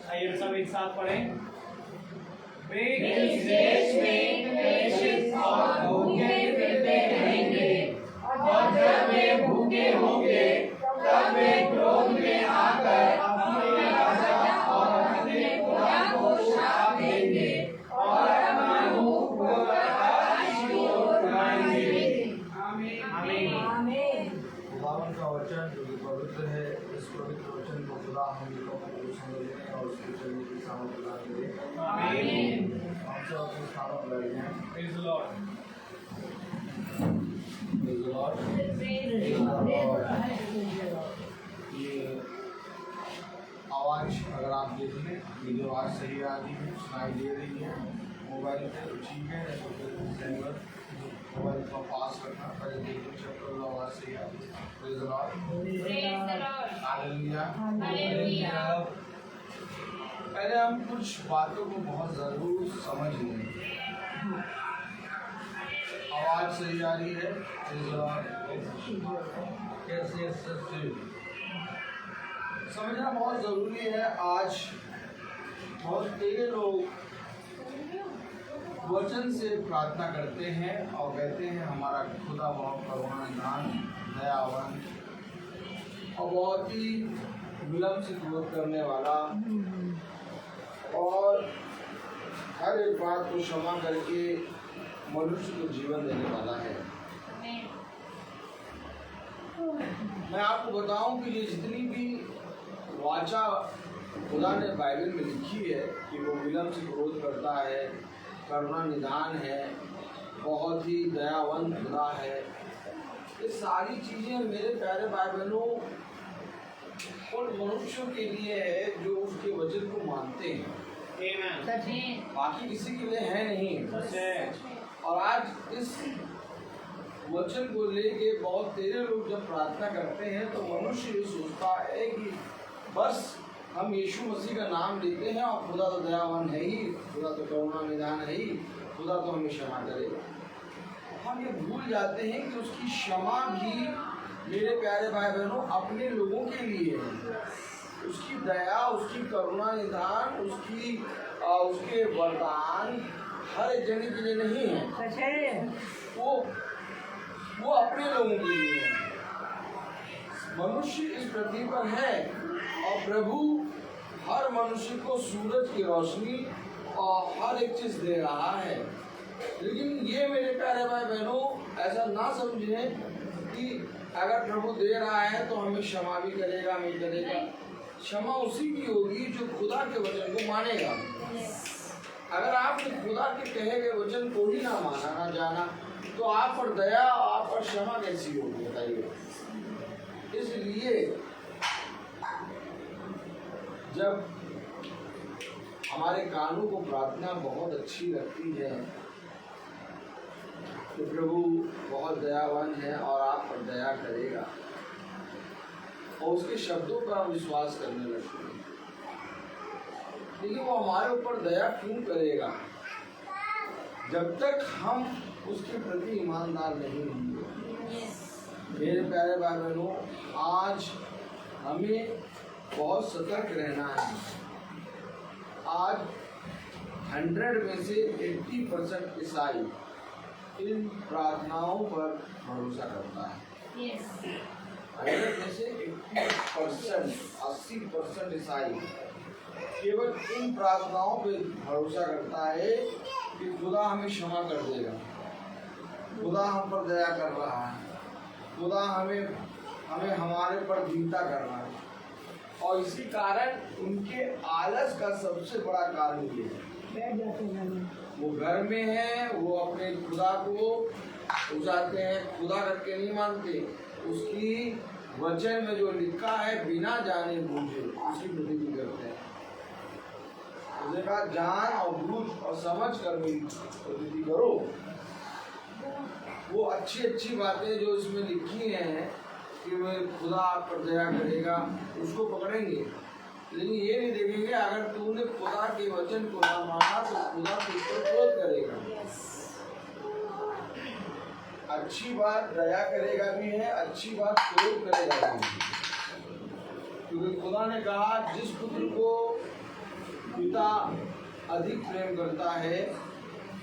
आइए सब एक साथ पढ़ें। वे इस देश में क्लेशित और भूखे फिरते रहेंगे, और जब वे भूखे होंगे तब वे क्रोध में आकर अपने राजा और अपने खुदा को शाप देंगे और अपना मुंह आकाश की ओर उठाएंगे। आमीन आमीन। खुदावन का वचन जो कि पवित्र है, इस पवित्र वचन को खुदा हम लोगों को समझने और उसके चलने की सामर्थ प्रदान करे। आमीन। हम सब अपने स्थानों पर बैठ जाएं। Praise the Lord. Praise the Lord. ये आवाज़ अगर आप देखें ये जो आवाज़ सही आ रही है, सुनाई दे रही है मोबाइल पे तो ठीक है, तो फिर सेंवर मोबाइल को पास करना पहले देखो चेक कर लो आवाज़ सही आ रही है। Praise the Lord. हालेलुया। पहले हम कुछ बातों को बहुत ज़रूर समझ लें। आवाज़ सही आ रही है, कैसे समझना बहुत ज़रूरी है। आज बहुत तेरे लोग वचन से प्रार्थना करते हैं और कहते हैं हमारा खुदा बहुत करुणानिधान दयावान और बहुत ही विलम्ब से क्रोध करने वाला और हर एक बात को क्षमा करके मनुष्य को जीवन देने वाला है। मैं आपको बताऊं कि ये जितनी भी वाचा खुदा ने बाइबल में लिखी है कि वो विलम्ब से क्रोध करता है, करुणा निदान है, बहुत ही दयावंत खुदा है, ये सारी चीज़ें मेरे प्यारे भाई बहनों उन मनुष्यों के लिए है जो उसके वचन को मानते हैं। बाकी किसी के लिए है नहीं। और आज इस वचन को लेके बहुत तेरे लोग जब प्रार्थना करते हैं तो मनुष्य ये सोचता है कि बस हम यीशु मसीह का नाम लेते हैं और खुदा तो दयावान है ही, खुदा तो करुणा निदान है ही, खुदा तो हमें क्षमा करेगा। हम ये भूल जाते हैं कि उसकी क्षमा भी मेरे प्यारे भाई बहनों अपने लोगों के लिए है। उसकी दया, उसकी करुणा निदान, उसके वरदान हर एक जन के लिए नहीं है, वो अपने लोगों के लिए है। मनुष्य इस पृथ्वी पर है और प्रभु हर मनुष्य को सूरज की रोशनी और हर एक चीज दे रहा है। लेकिन ये मेरे प्यारे भाई बहनों ऐसा ना समझें कि अगर प्रभु दे रहा है तो हमें क्षमा भी करेगा, नहीं करेगा। क्षमा उसी की होगी जो खुदा के वचन को मानेगा। अगर आपने खुदा के कहे गए वचन को ही ना माना, ना जाना, तो आप पर दया और आप पर क्षमा कैसी होगी बताइए। इसलिए जब हमारे कानों को प्रार्थना बहुत अच्छी लगती है तो प्रभु बहुत दयावान है और आप पर दया करेगा और उसके शब्दों पर हम विश्वास करने लगते हैं। लेकिन वो हमारे ऊपर दया क्यों करेगा जब तक हम उसके प्रति ईमानदार नहीं होंगे। मेरे प्यारे भाई बहनों, आज हमें बहुत सतर्क रहना है। आज 100 में से 80% ईसाई इन प्रार्थनाओं पर भरोसा करता है। 100 में से 80% ईसाई केवल इन प्रार्थनाओं पर भरोसा करता है कि खुदा हमें क्षमा कर देगा, खुदा हम पर दया कर रहा है, खुदा हमें हमारे पर दीनता कर रहा है। और इसी कारण उनके आलस का सबसे बड़ा कारण ये है, वो घर में है, वो अपने खुदा को उजाते हैं, खुदा करके नहीं मानते। उसकी वचन में जो लिखा है बिना जाने बूझे उसी प्रति करते हैं। उसने कहा जान और बूझ और समझ कर मेरी प्रति करो। वो अच्छी बातें जो इसमें लिखी हैं कि मैं खुदा आप पर दया करेगा, उसको पकड़ेंगे। लेकिन ये नहीं देखेंगे अगर तूने खुदा के वचन को ना माना तो खुदा तुझ पर क्रोध करेगा। अच्छी बात दया करेगा भी है, अच्छी बात क्रोध करेगा भी है। क्योंकि खुदा ने कहा जिस पुत्र को पिता अधिक प्रेम करता है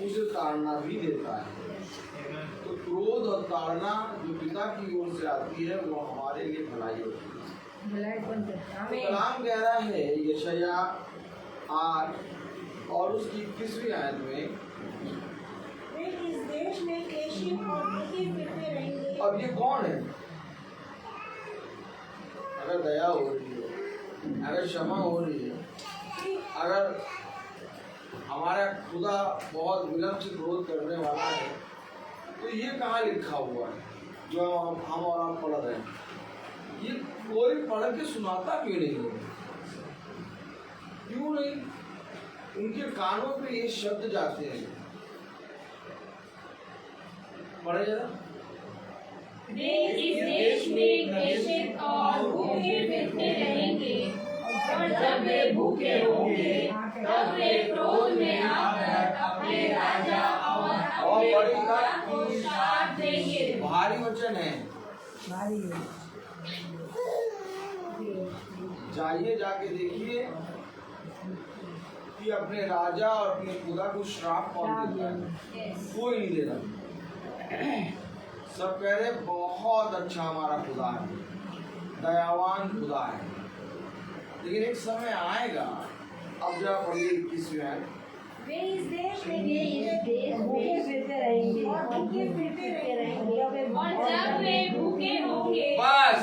उसे ताड़ना भी देता है। तो क्रोध और ताड़ना जो पिता की ओर से आती है वो हमारे लिए भलाई होती है। तो कलाम कह रहा है यशाया 8 और उसकी 21वीं आयत में, वे इस देश में केशी और भूखे फिरते रहेंगे। अब ये कौन है? अगर दया हो रही है, अगर क्षमा हो रही है, अगर हमारा खुदा बहुत विलंब से क्रोध करने वाला है, तो ये कहाँ लिखा हुआ है जो हम और आप पढ़ रहे हैं? ये कोई पढ़ के सुनाता क्यों नहीं है? क्यों नहीं? उनके कानों पे ये शब्द जाते हैं। पढ़े जरा। वे इस देश में घृणित और भूखे फिरते रहेंगे और जब वे भूखे होंगे तब वे क्रोध में आकर अपने राजा और अपने खुदा को श्राप देंगे। भारी वचन है। जाइए जाके देखिए कि अपने राजा और अपने खुदा को श्राप कौन देता है? कोई नहीं दे रहा। सब कह रहे बहुत अच्छा हमारा खुदा है, दयावान खुदा है। लेकिन एक समय आएगा, अब जब पढ़िए 21वीं आयत, वे इस देश में भूखे फिरते रहेंगे और भूखे फिरते रहेंगे और जब वे भूखे होंगे बस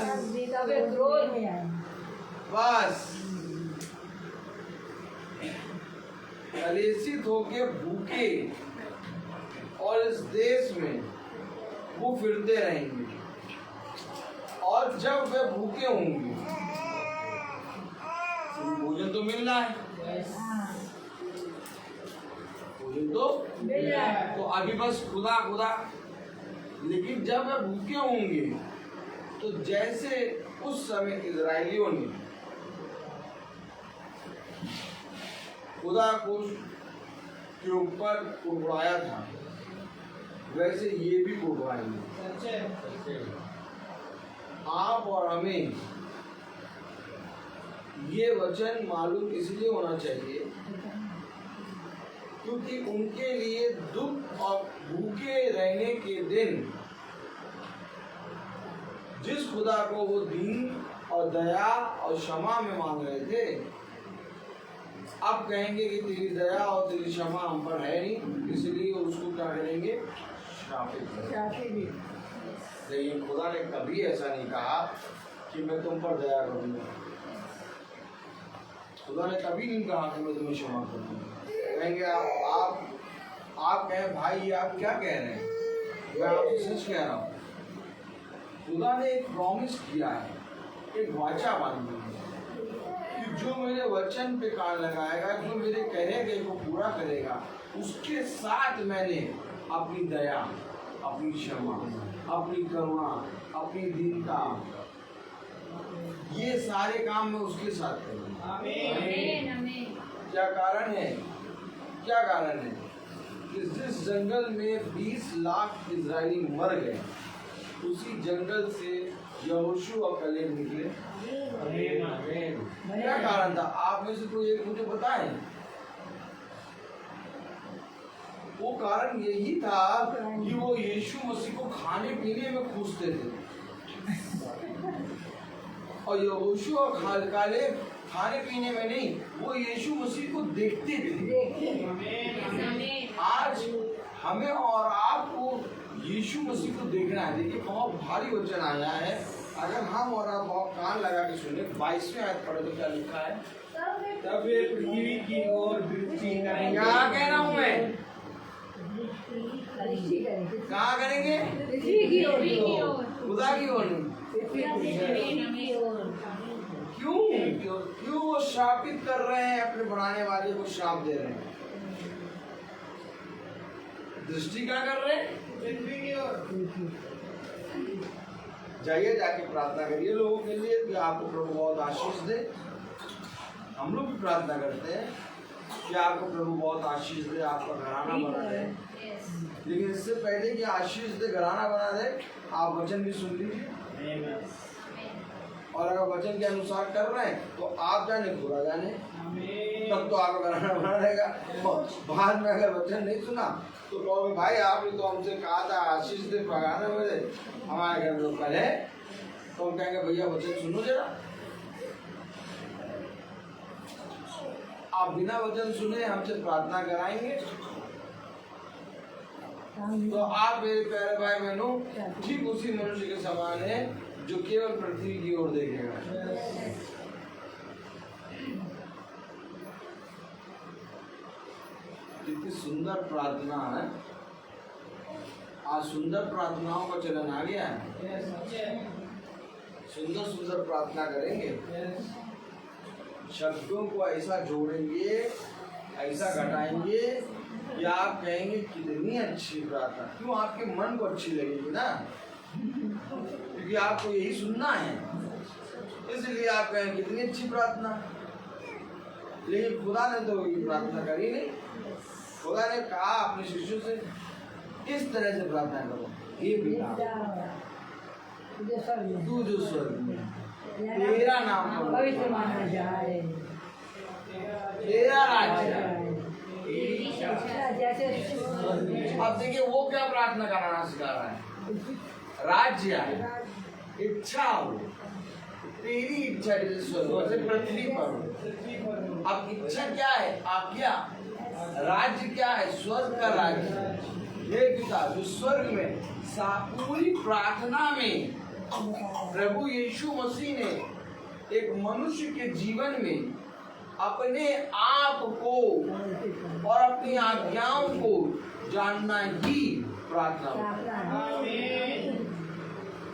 तब वे क्रोध में आएंगे। बस कलेशित होके भूखे और इस देश में वो फिरते रहेंगे और जब वे भूखे होंगे, भोजन तो मिल रहा है, भोजन तो मिल रहा है, तो अभी बस खुदा खुदा लेकिन जब वे भूखे होंगे तो जैसे उस समय इजराइलियों ने खुदा को के ऊपर कुड़कुड़ाया था, वैसे ये भी कुड़कुड़ाएंगे। आप और हमें ये वचन मालूम इसलिए होना चाहिए क्योंकि उनके लिए दुख और भूखे रहने के दिन जिस खुदा को वो दीन और दया और क्षमा में मांग रहे थे, अब कहेंगे कि तेरी दया और तेरी क्षमा हम पर है नहीं, इसलिए उसको क्या करेंगे? श्रापित करेंगे। लेकिन खुदा ने कभी ऐसा नहीं कहा कि मैं तुम पर दया करूंगा। खुदा ने कभी नहीं कहा कि मैं तुम्हें क्षमा करूंगा। कहेंगे आप कहें भाई ये आप क्या कह रहे हैं? मैं आपसे सच कह रहा हूँ। खुदा ने एक प्रॉमिस किया है, एक वाचा बांधी है कि जो मेरे वचन पे कान लगाएगा, जो मेरे कहे गए को पूरा करेगा, उसके साथ मैंने अपनी दया, अपनी क्षमा, अपनी करुणा, अपनी दीनता, ये सारे काम मैं उसके साथ करूँगा। क्या कारण है? क्या कारण है? कि जिस जंगल में 20 लाख इजरायली मर गए, उसी जंगल से यहोशू और कलेब निकले। क्या कारण था? आप में से कोई एक मुझे बताएं। वो कारण यही था कि वो यीशु मसीह को खाने पीने में खूसते थे, और यहोशू और कालेब खाने पीने में नहीं, वो यीशु मसीह को देखते थे। आज हमें और आपको यीशु मसीह को देखना है। देखिए बहुत भारी वचन आया है, अगर हम और आप बहुत कान लगा के सुने। 22वें आयत पढ़े तो क्या लिखा है? तब वे पृथ्वी की ओर दृष्टि करेंगे। क्या कह रहा हूँ मैं? कहाँ करेंगे? खुदा की ओर। क्यों वो श्रापित कर रहे हैं? अपने बनाने वाले को श्राप दे रहे हैं। दृष्टि क्या कर रहे हैं? जाइए, जाके प्रार्थना करिए लोगों के लिए कि आपको प्रभु बहुत आशीष दे। हम लोग भी प्रार्थना करते हैं कि आपको प्रभु बहुत आशीष दे, आपका घराना बना दे। लेकिन इससे पहले कि आशीष दे, घराना बना दे, आप वचन भी सुन लीजिए, और अगर वचन के अनुसार कर रहे हैं तो आप जाने, खुदा जाने, तब तो आपका घराना बना रहेगा। बाद में अगर वचन नहीं सुना तो कहोगे भाई आपने तो हमसे कहा था आशीष दे, पगाने में दे, हमारे घर में लोग कल है। तो हम कहेंगे भैया वचन सुनो जरा। आप बिना वचन सुने हमसे प्रार्थना कराएंगे तो आप मेरे प्यारे भाई बहनों ठीक उसी मनुष्य के समान है जो केवल पृथ्वी की ओर देखेगा। कितनी सुंदर प्रार्थना है। आज सुंदर प्रार्थनाओं का चलन आ गया है। सुंदर सुंदर प्रार्थना करेंगे, शब्दों को ऐसा जोड़ेंगे, ऐसा घटाएंगे कि आप कहेंगे कितनी अच्छी प्रार्थना। क्यों? आपके मन को अच्छी लगेगी ना, क्योंकि आपको यही सुनना है, इसलिए आप कहेंगे कितनी अच्छी प्रार्थना। लेकिन खुदा ने तो ये प्रार्थना करी नहीं। खुदा ने कहा अपने शिष्यों से इस तरह से प्रार्थना करो, हे पिता तू जो स्वर्ग में, तेरा नाम पवित्र माना जाए, तेरा राज्य आए। अब देखिए वो क्या प्रार्थना कराना सिखा रहा है। राज्य आए, इच्छा हो, तेरी इच्छा जैसे स्वर्ग में पृथ्वी पर हो। अब इच्छा क्या है? आज्ञा। राज्य क्या है? स्वर्ग का राज्य। हे पिता जो स्वर्ग में, पूरी प्रार्थना में प्रभु यीशु मसीह ने एक मनुष्य के जीवन में अपने आप को और अपनी आज्ञाओं को जानना ही प्रार्थना होता है।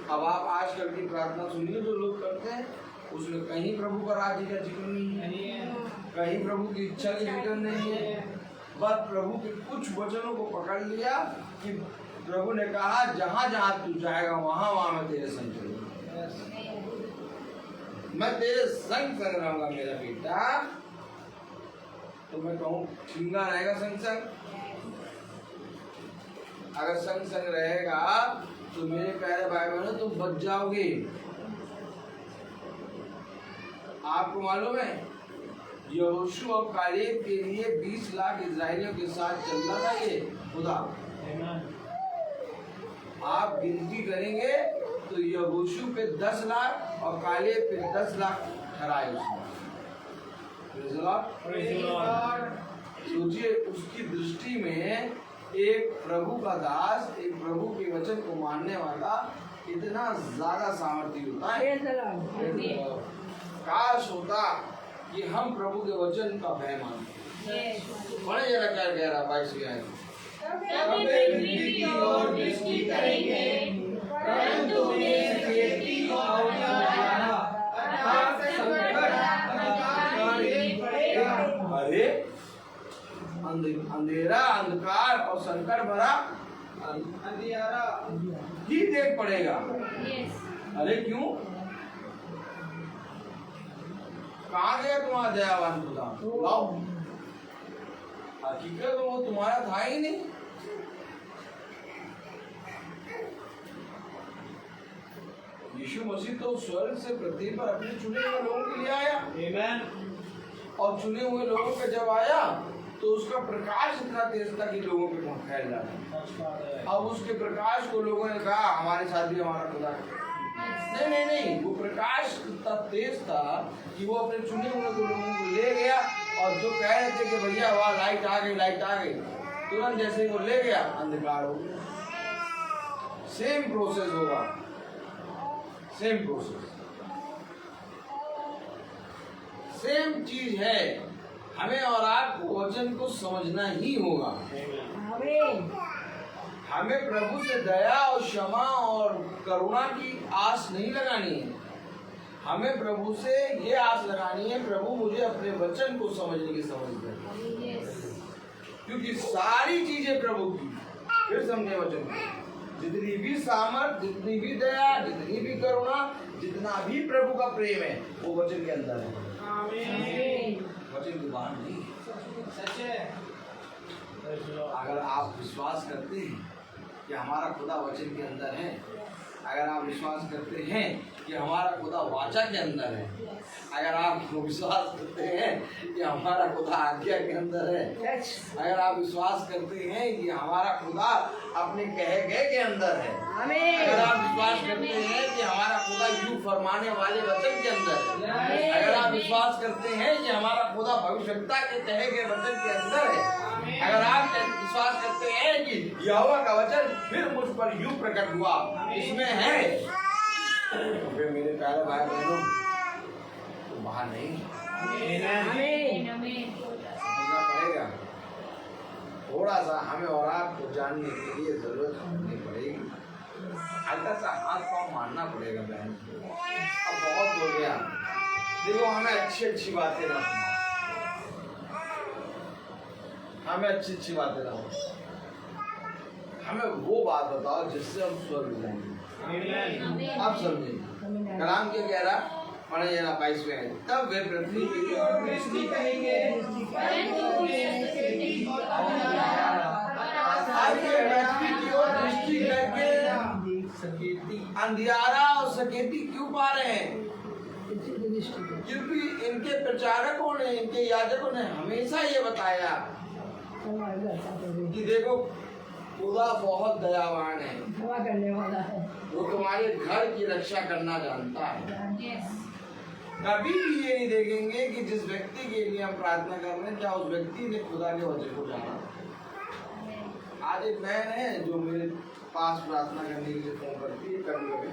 अब आप आजकल की प्रार्थना सुनिए जो लोग करते हैं, उसमें कहीं प्रभु का राज्य का जिक्र नहीं है, कहीं प्रभु की इच्छा का जिक्र नहीं है। बस प्रभु के कुछ वचनों को पकड़ लिया कि प्रभु ने कहा जहां जहां तू जाएगा वहां वहां मैं तेरे संग चलूंगा, मैं तेरे संग संग रहूंगा मेरा बेटा। तो मैं कहूँ ठिंगा रहेगा संग संग, अगर संग संग रहेगा तो मेरे प्यारे भाई बहनों तुम बच जाओगे। आपको मालूम है यहोशू और कालेब के लिए 20 लाख इजरायलियों के साथ चल रहा था ये खुदा। आप गिनती करेंगे तो यहोशू पे 10 लाख और कालेब पे 10 लाख ठहराए उसने। सोचिए उसकी दृष्टि में एक प्रभु का दास, एक प्रभु के वचन को मानने वाला इतना ज्यादा सामर्थ्य होता है। काश होता कि हम प्रभु के वचन का भय मानते। बड़े जरा क्या कह रहा भाई से कभी पृथ्वी की ओर दृष्टि करेंगे, परंतु उन्हें सकेती और अंधियारा अर्थात संकट पड़ेगा। अरे अंधेरा, अंधकार और संकट भरा अंधियारा ही देख पड़ेगा। अरे क्यों? कहाँ गया तुम्हारा दयावान खुदा? लाओ, हकीकत वो तुम्हारा था ही नहीं। यीशु मसीह तो स्वर्ग से पृथ्वी पर अपने चुने हुए लोगों के लिए आया। आमीन। और चुने हुए लोगों पे जब आया तो उसका प्रकाश इतना तेज था कि लोगों पे फैल रहा। अब उसके प्रकाश को लोगों ने कहा हमारे साथ भी हमारा खुदा है। नहीं नहीं नहीं, वो प्रकाश इतना तेज था कि वो अपने चुने हुए लोगों को ले गया और जो कह रहे थे कि भैया वाह लाइट आ गई, लाइट आ गई, तुरंत जैसे ही वो ले गया अंधकार हो गया। सेम प्रोसेस होगा, सेम प्रोसेस, सेम चीज है। हमें और आपको वचन को समझना ही होगा। हमें प्रभु से दया और क्षमा और करुणा की आस नहीं लगानी है। हमें प्रभु से ये आस लगानी है प्रभु मुझे अपने वचन को समझने की समझ दे, क्योंकि सारी चीजें प्रभु की। फिर समझे वचन को, जितनी भी सामर्थ, जितनी भी दया, जितनी भी करुणा, जितना भी प्रभु का प्रेम है वो वचन के अंदर है। वचन की बात नहीं है। अगर आप विश्वास करते हैं कि हमारा खुदा वचन के अंदर है, अगर आप विश्वास करते हैं कि हमारा खुदा वाचा के अंदर है, अगर आप विश्वास करते हैं कि हमारा खुदा आज्ञा के अंदर है, अगर आप विश्वास करते हैं कि हमारा खुदा अपने कहे गए के अंदर है, अगर आप विश्वास करते हैं कि हमारा खुदा यूं फरमाने वाले वचन के अंदर है, अगर आप विश्वास करते हैं कि हमारा खुदा भविष्यता के कहे गए वचन के अंदर है, अगर आप विश्वास करते हैं कि यहोवा का वचन फिर मुझ पर यूं प्रकट हुआ इसमें है, तो फिर मेरे प्यारे भाई बहनों तो बाहर नहीं समझना पड़ेगा। थोड़ा सा हमें और आपको जानने के लिए जरूरत होनी पड़ेगी, हल्का सा हाथ पाँव मारना पड़ेगा बहन। अब बहुत हो गया, देखो हमें अच्छी अच्छी बातें ना सुनाओ, हमें अच्छी अच्छी बातें ना हो, हमें वो बात बताओ जिससे हम स्वर्ग जाएंगे। आप समझे कलाम क्या कह रहा? पढ़े जरा 22वें है, तब वे पृथ्वी की ओर दृष्टि करेंगे, पृथ्वी की ओर दृष्टि करके अंधियारा और सकेती क्यों पा रहे हैं? क्योंकि इनके प्रचारकों ने, इनके याजकों ने हमेशा ये बताया कि देखो खुदा बहुत दयावान है, दुआ करने वाला है, वो तुम्हारे घर की रक्षा करना जानता है। कभी भी ये नहीं देखेंगे कि जिस व्यक्ति के लिए हम प्रार्थना कर रहे हैं क्या उस व्यक्ति ने खुदा के वचन को जाना। आज एक बहन है जो मेरे पास प्रार्थना करने के लिए फोन करती है कभी कभी,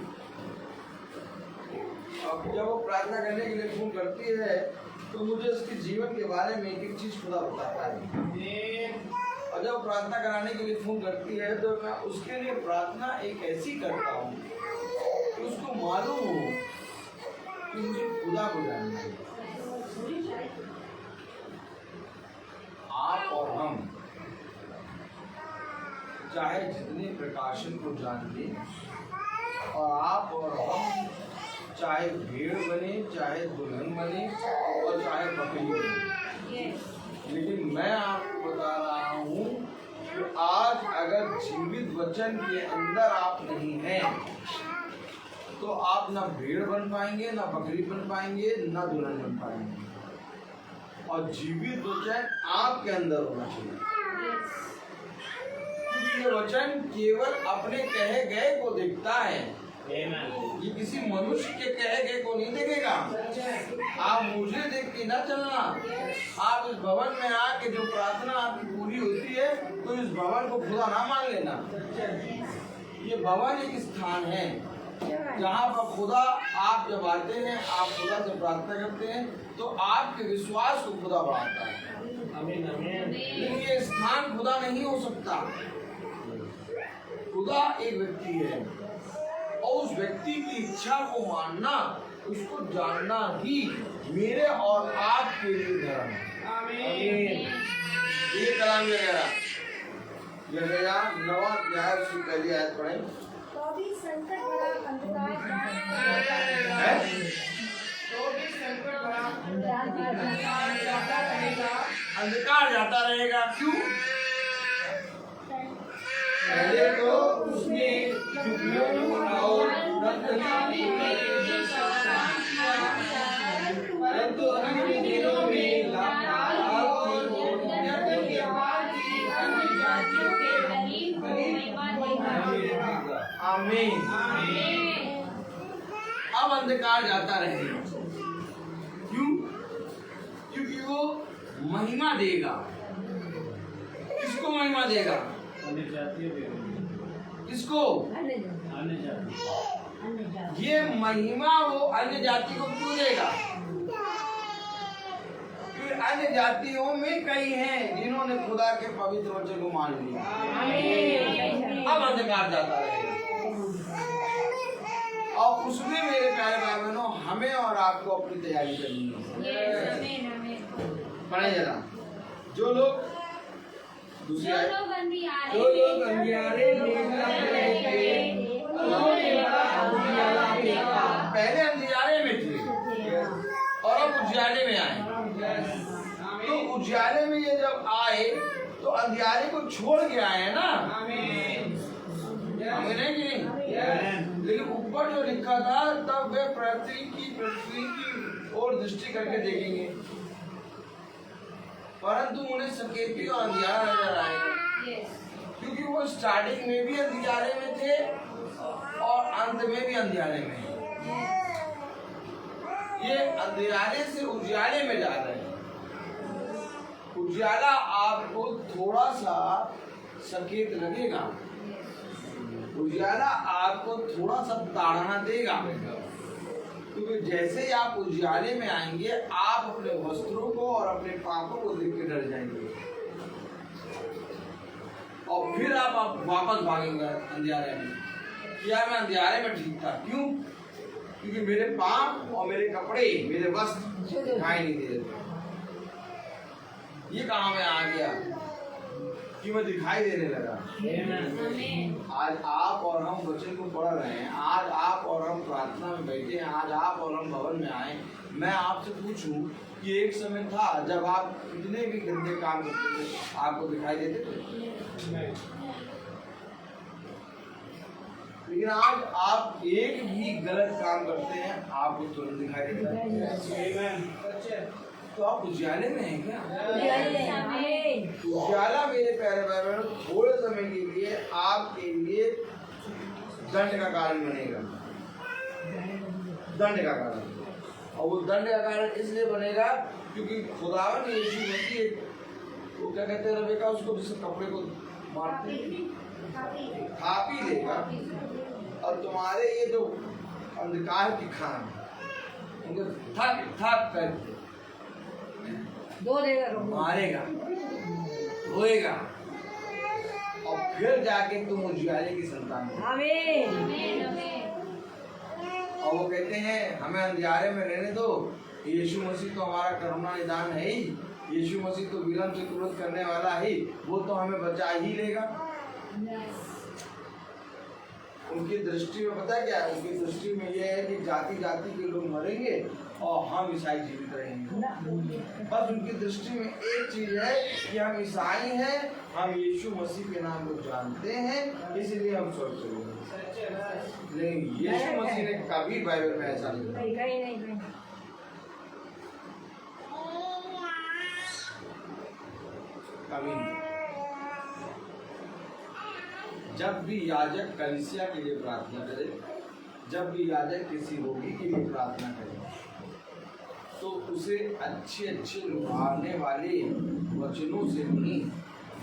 और जब वो प्रार्थना करने के लिए फोन करती है तो मुझे उसके जीवन के बारे में एक एक चीज खुदा बताता है। और जब प्रार्थना कराने के लिए फोन करती है तो मैं उसके लिए प्रार्थना एक ऐसी करता हूँ कि उसको मालूम हो कि मुझे खुदा को जानना है। आप और हम चाहे जितने प्रकाशन को जान लें, और आप और हम चाहे भेड़ बने, चाहे दुल्हन बने, और चाहे बकरी बने, लेकिन मैं आपको बता रहा हूँ कि आज अगर जीवित वचन के अंदर आप नहीं हैं, तो आप ना भेड़ बन पाएंगे, ना बकरी बन पाएंगे, ना दुल्हन बन पाएंगे। और जीवित वचन आपके अंदर होना चाहिए, क्योंकि ये वचन केवल अपने कहे गए को देखता है, ये किसी मनुष्य के कहे गए को नहीं देखेगा। आप मुझे देख के ना चलना। आप इस भवन में आके जो प्रार्थना आपकी पूरी होती है, तो इस भवन को खुदा ना मान लेना। ये भवन एक स्थान है जहाँ पर खुदा, आप जब आते हैं, आप खुदा से प्रार्थना करते हैं, तो आपके विश्वास को खुदा बढ़ाता है। लेकिन ये स्थान खुदा नहीं हो सकता। खुदा एक व्यक्ति है, और उस व्यक्ति की इच्छा को मानना, उसको जानना ही मेरे और आपके लिए धर्म है। ये कलाम यशायाह 9 अध्याय उसकी पहली आयत पढ़ें। तो भी संकट बड़ा अंधकार अंधकार जाता रहेगा। क्यों? पहले तो उसने परंतु अगले दिनों में आमीन। अब अंधकार जाता रहेगा। क्यों? क्योंकि वो महिमा देगा। किसको महिमा देगा? किसको? ये महिमा वो अन्य जाति को क्यों देगा? क्योंकि अन्य जातियों में कई हैं जिन्होंने खुदा के पवित्र वचन को मान लिया। अब अंधकार जाता रहेगा। और उसमें मेरे प्यारे भाई बहनों, हमें और आपको अपनी तैयारी करनी है। पढ़े जरा। जो लोग अंधियारे पहले अंधियारे में थे और अब उजियारे में आए। तो उजियारे में ये जब आए तो अंधियारे को छोड़ के आए ना। हमें नहीं, लेकिन ऊपर जो लिखा था, तब वे पृथ्वी की ओर दृष्टि करके देखेंगे, परंतु उन्हें सकेती और अंधियारा नजर आएगा। क्योंकि वो स्टार्टिंग में भी अंधियारे में थे और अंत में भी अंधियारे में हैं। ये अंधियारे से उजियाले में जा रहे हैं। उजियाला आपको थोड़ा सा सकेत लगेगा, उजियाला आपको थोड़ा सा ताड़ना देगा, क्योंकि जैसे ही आप उजियाले में आएंगे, आप अपने वस्त्रों को और अपने पापों को देख के डर जाएंगे, और फिर आप वापस भागेंगे अंधियारे में। क्या मैं अंधियारे में ठीक था? क्यों? क्योंकि मेरे पाप और मेरे कपड़े, मेरे वस्त्र दिखाई नहीं दे रहे। ये कहाँ में आ गया कि मैं दिखाई देने लगा। आज आप और हम वचन को पढ़ रहे हैं, आज आप और हम प्रार्थना में बैठे हैं, आज आप और हम भवन में आए। मैं आपसे पूछूं कि एक समय था जब आप कितने भी गंदे काम करते थे, आपको दिखाई देते थे? लेकिन आज आप एक भी गलत काम करते हैं, आपको तुरंत दिखाई देता है। तो आप उजियाले में हैं क्या? उजियाला मेरे प्यारे भाई बहनों थोड़े समय के लिए आपके लिए दंड का कारण बनेगा, दंड का कारण। और वो दंड का कारण इसलिए बनेगा क्योंकि खुदावन यीशु मसीह, वो क्या कहते हैं रबेका, उसको जिस कपड़े को मारते थापी देगा, और तुम्हारे ये जो अंधकार की खान उनको थक थक कर मारेगा, होएगा, और फिर जाके तुम उजियाले की संतान हो। और वो कहते हैं हमें अंधियारे में रहने दो, यीशु मसीह तो हमारा करुणा निदान है ही, यीशु मसीह तो विलम्ब से क्रोध करने वाला है, वो तो हमें बचा ही लेगा। उनकी दृष्टि में पता है क्या है? उनकी दृष्टि में यह है कि जाति जाति के लोग मरेंगे और हम ईसाई जीवित रहेंगे। बस उनकी दृष्टि में एक चीज है कि हम ईसाई हैं, हम यीशु मसीह के नाम को जानते हैं, इसलिए हम स्वर्ग चलेंगे। लेकिन यीशु मसीह ने कभी बाइबल में ऐसा नहीं कहा। कभी नहीं। जब भी याजक कलीसिया के लिए प्रार्थना करे, जब भी याजक किसी रोगी के लिए प्रार्थना करे, तो उसे अच्छे अच्छे लुभाने वाले वचनों से नहीं,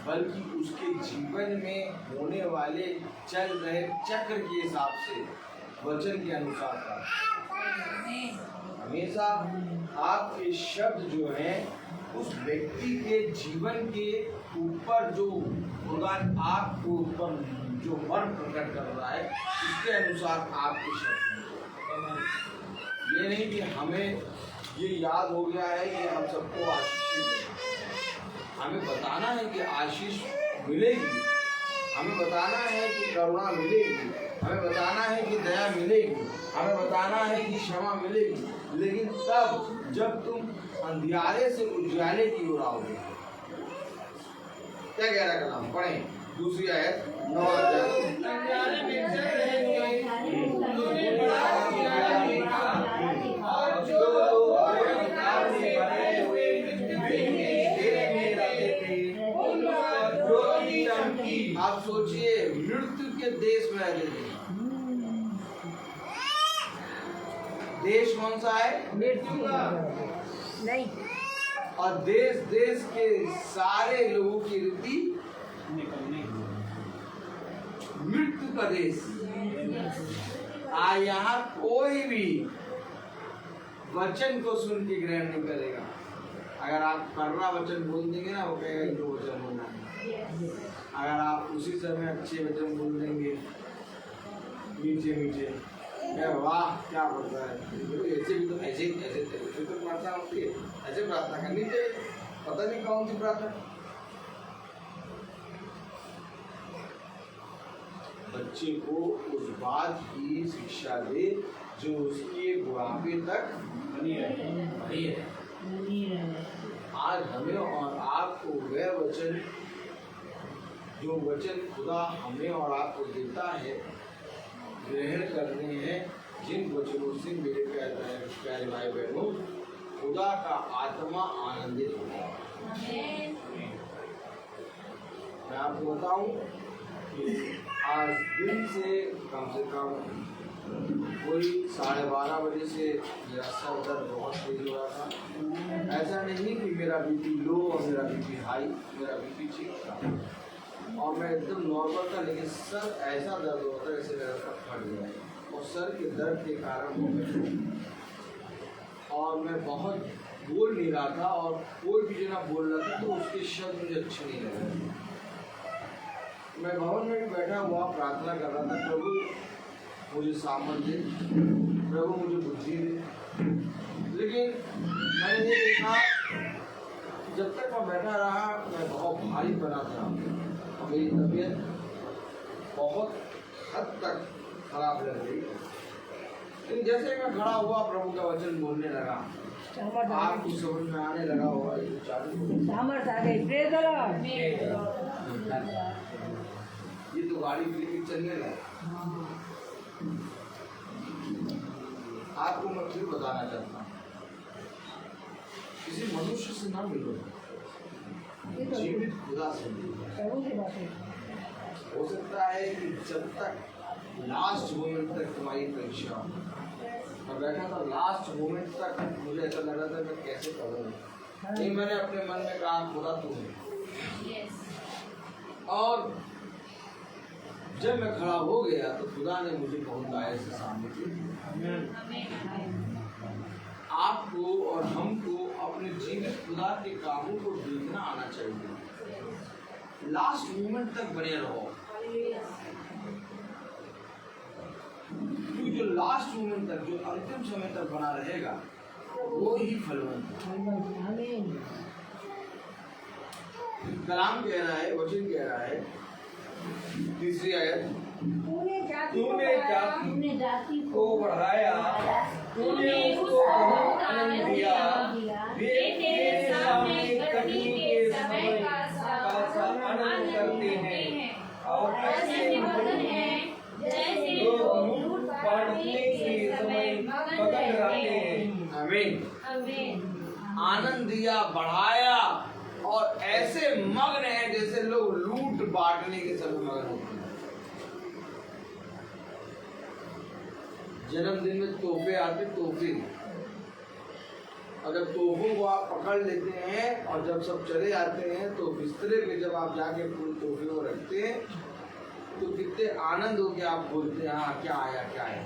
बल्कि उसके जीवन में होने वाले चल रहे चक्र के हिसाब से, वचन के अनुसार प्रार्थना। हमेशा आपके शब्द जो हैं उस व्यक्ति के जीवन के ऊपर जो भगवान आपको ऊपर जो मन प्रकट कर रहा है उसके अनुसार आपके शब्द। ये नहीं कि हमें ये याद हो गया है कि हम सबको आशीष, हमें बताना है कि आशीष मिलेगी, हमें बताना है कि करुणा मिलेगी, हमें बताना है कि दया मिलेगी, हमें बताना है कि क्षमा मिलेगी। लेकिन तब जब तुम अंधियारे से उजाले की ओर आओगे। क्या कह रहा है कलाम? पढ़ें दूसरी आयत 9 आप सोचिए मृत्यु के देश में रहते थे। देश कौन सा है? मृत्यु का नहीं। और देश देश के सारे लोगों की रीति मृत्यु का देश। यहाँ कोई भी वचन को सुन के ग्रहण नहीं करेगा। अगर आप कर्रा वचन बोल देंगे ना, वो कहेगा ये वचन होना है। अगर आप उसी समय अच्छे वचन बोल देंगे मीठे मीठे, वाह क्या बोलता है, ऐसे भी तो ऐसे तो प्रार्थना होती है, ऐसे प्रार्थना करनी चाहिए। पता नहीं कौन सी प्रार्थना। बच्चे को उस बात की शिक्षा दे जो उसके बुढ़ापे तक बनी है। आज हमें और आपको वह वचन, जो वचन खुदा हमें और आपको देता है, ग्रहण करने हैं। जिन वचनों से मेरे प्यारे भाई बहनों खुदा का आत्मा आनंदित होगा। मैं आपको बताऊं कि आज दिन से कम कोई 12:30 बजे से मेरा सर दर्द बहुत तेज हो रहा था। ऐसा नहीं कि मेरा बीपी लो और मेरा बीपी हाई, मेरा बीपी ठीक था और मैं एकदम नॉर्मल था, लेकिन सर ऐसा दर्द होता है जैसे मेरा सर फट गया है। और सर के दर्द के कारण और मैं बहुत बोल नहीं रहा था, और कोई भी जना बोल रहा था तो उसके शब्द मुझे अच्छे नहीं लगे। मैं भवन में भी बैठा हुआ प्रार्थना कर रहा था, प्रभु मुझे सामर्थ्य दे, प्रभु मुझे बुद्धि दे। लेकिन मैंने ये देखा जब तक मैं बैठा रहा मैं बहुत भारी बना था, मेरी तबीयत बहुत हद तक खराब लग रही। लेकिन जैसे मैं खड़ा हुआ प्रभु का वचन बोलने लगा, आपको समझ में आने लगा होगा ये तो गाड़ी फिर चलने लगा। आपको मैं फिर बताना चाहता हूँ, किसी मनुष्य से ना मिलो, जीवित खुदा से मिलो। हो सकता है कि जब तक लास्ट मोमेंट तक तुम्हारी परीक्षा, मैं बैठा था लास्ट मोमेंट तक मुझे ऐसा लग रहा था मैं कैसे करूँ। नहीं, मैंने अपने मन में कहा खुदा तू है। और जब मैं खड़ा हो गया तो खुदा ने मुझे बहुत दायर से सामने किया। आपको और हमको अपने जीवित खुदा के कामों को देखना आना चाहिए। लास्ट मोमेंट तक बने रहो, क्योंकि जो लास्ट मोमेंट तक, जो अंतिम समय तक बना रहेगा वो ही फलवंत। कलाम कह रहा है, वचन कह रहा है तीसरी आयत, तूने जाति तूने जाति को बढ़ाया, तूने उसको बहुत आनंद दिया, वे तेरे सामने कटनी के समय का सा आनंद करते हैं और ऐसे मगन हैं जैसे लोग लूट बांटने के समय मगन रहते हैं। आमीन। आमीन। आनंद दिया, बढ़ाया और ऐसे मग्न है जैसे लोग लूट बांटने के समय मग्न होते हैं। जन्मदिन में तोहफे आते, तोहफे, अगर तोहफों को आप पकड़ लेते हैं और जब सब चले आते हैं तो बिस्तरे पे जब आप जाके पूरे तोहफे को रखते हैं तो कितने आनंद हो के आप बोलते हैं हाँ क्या आया क्या आया।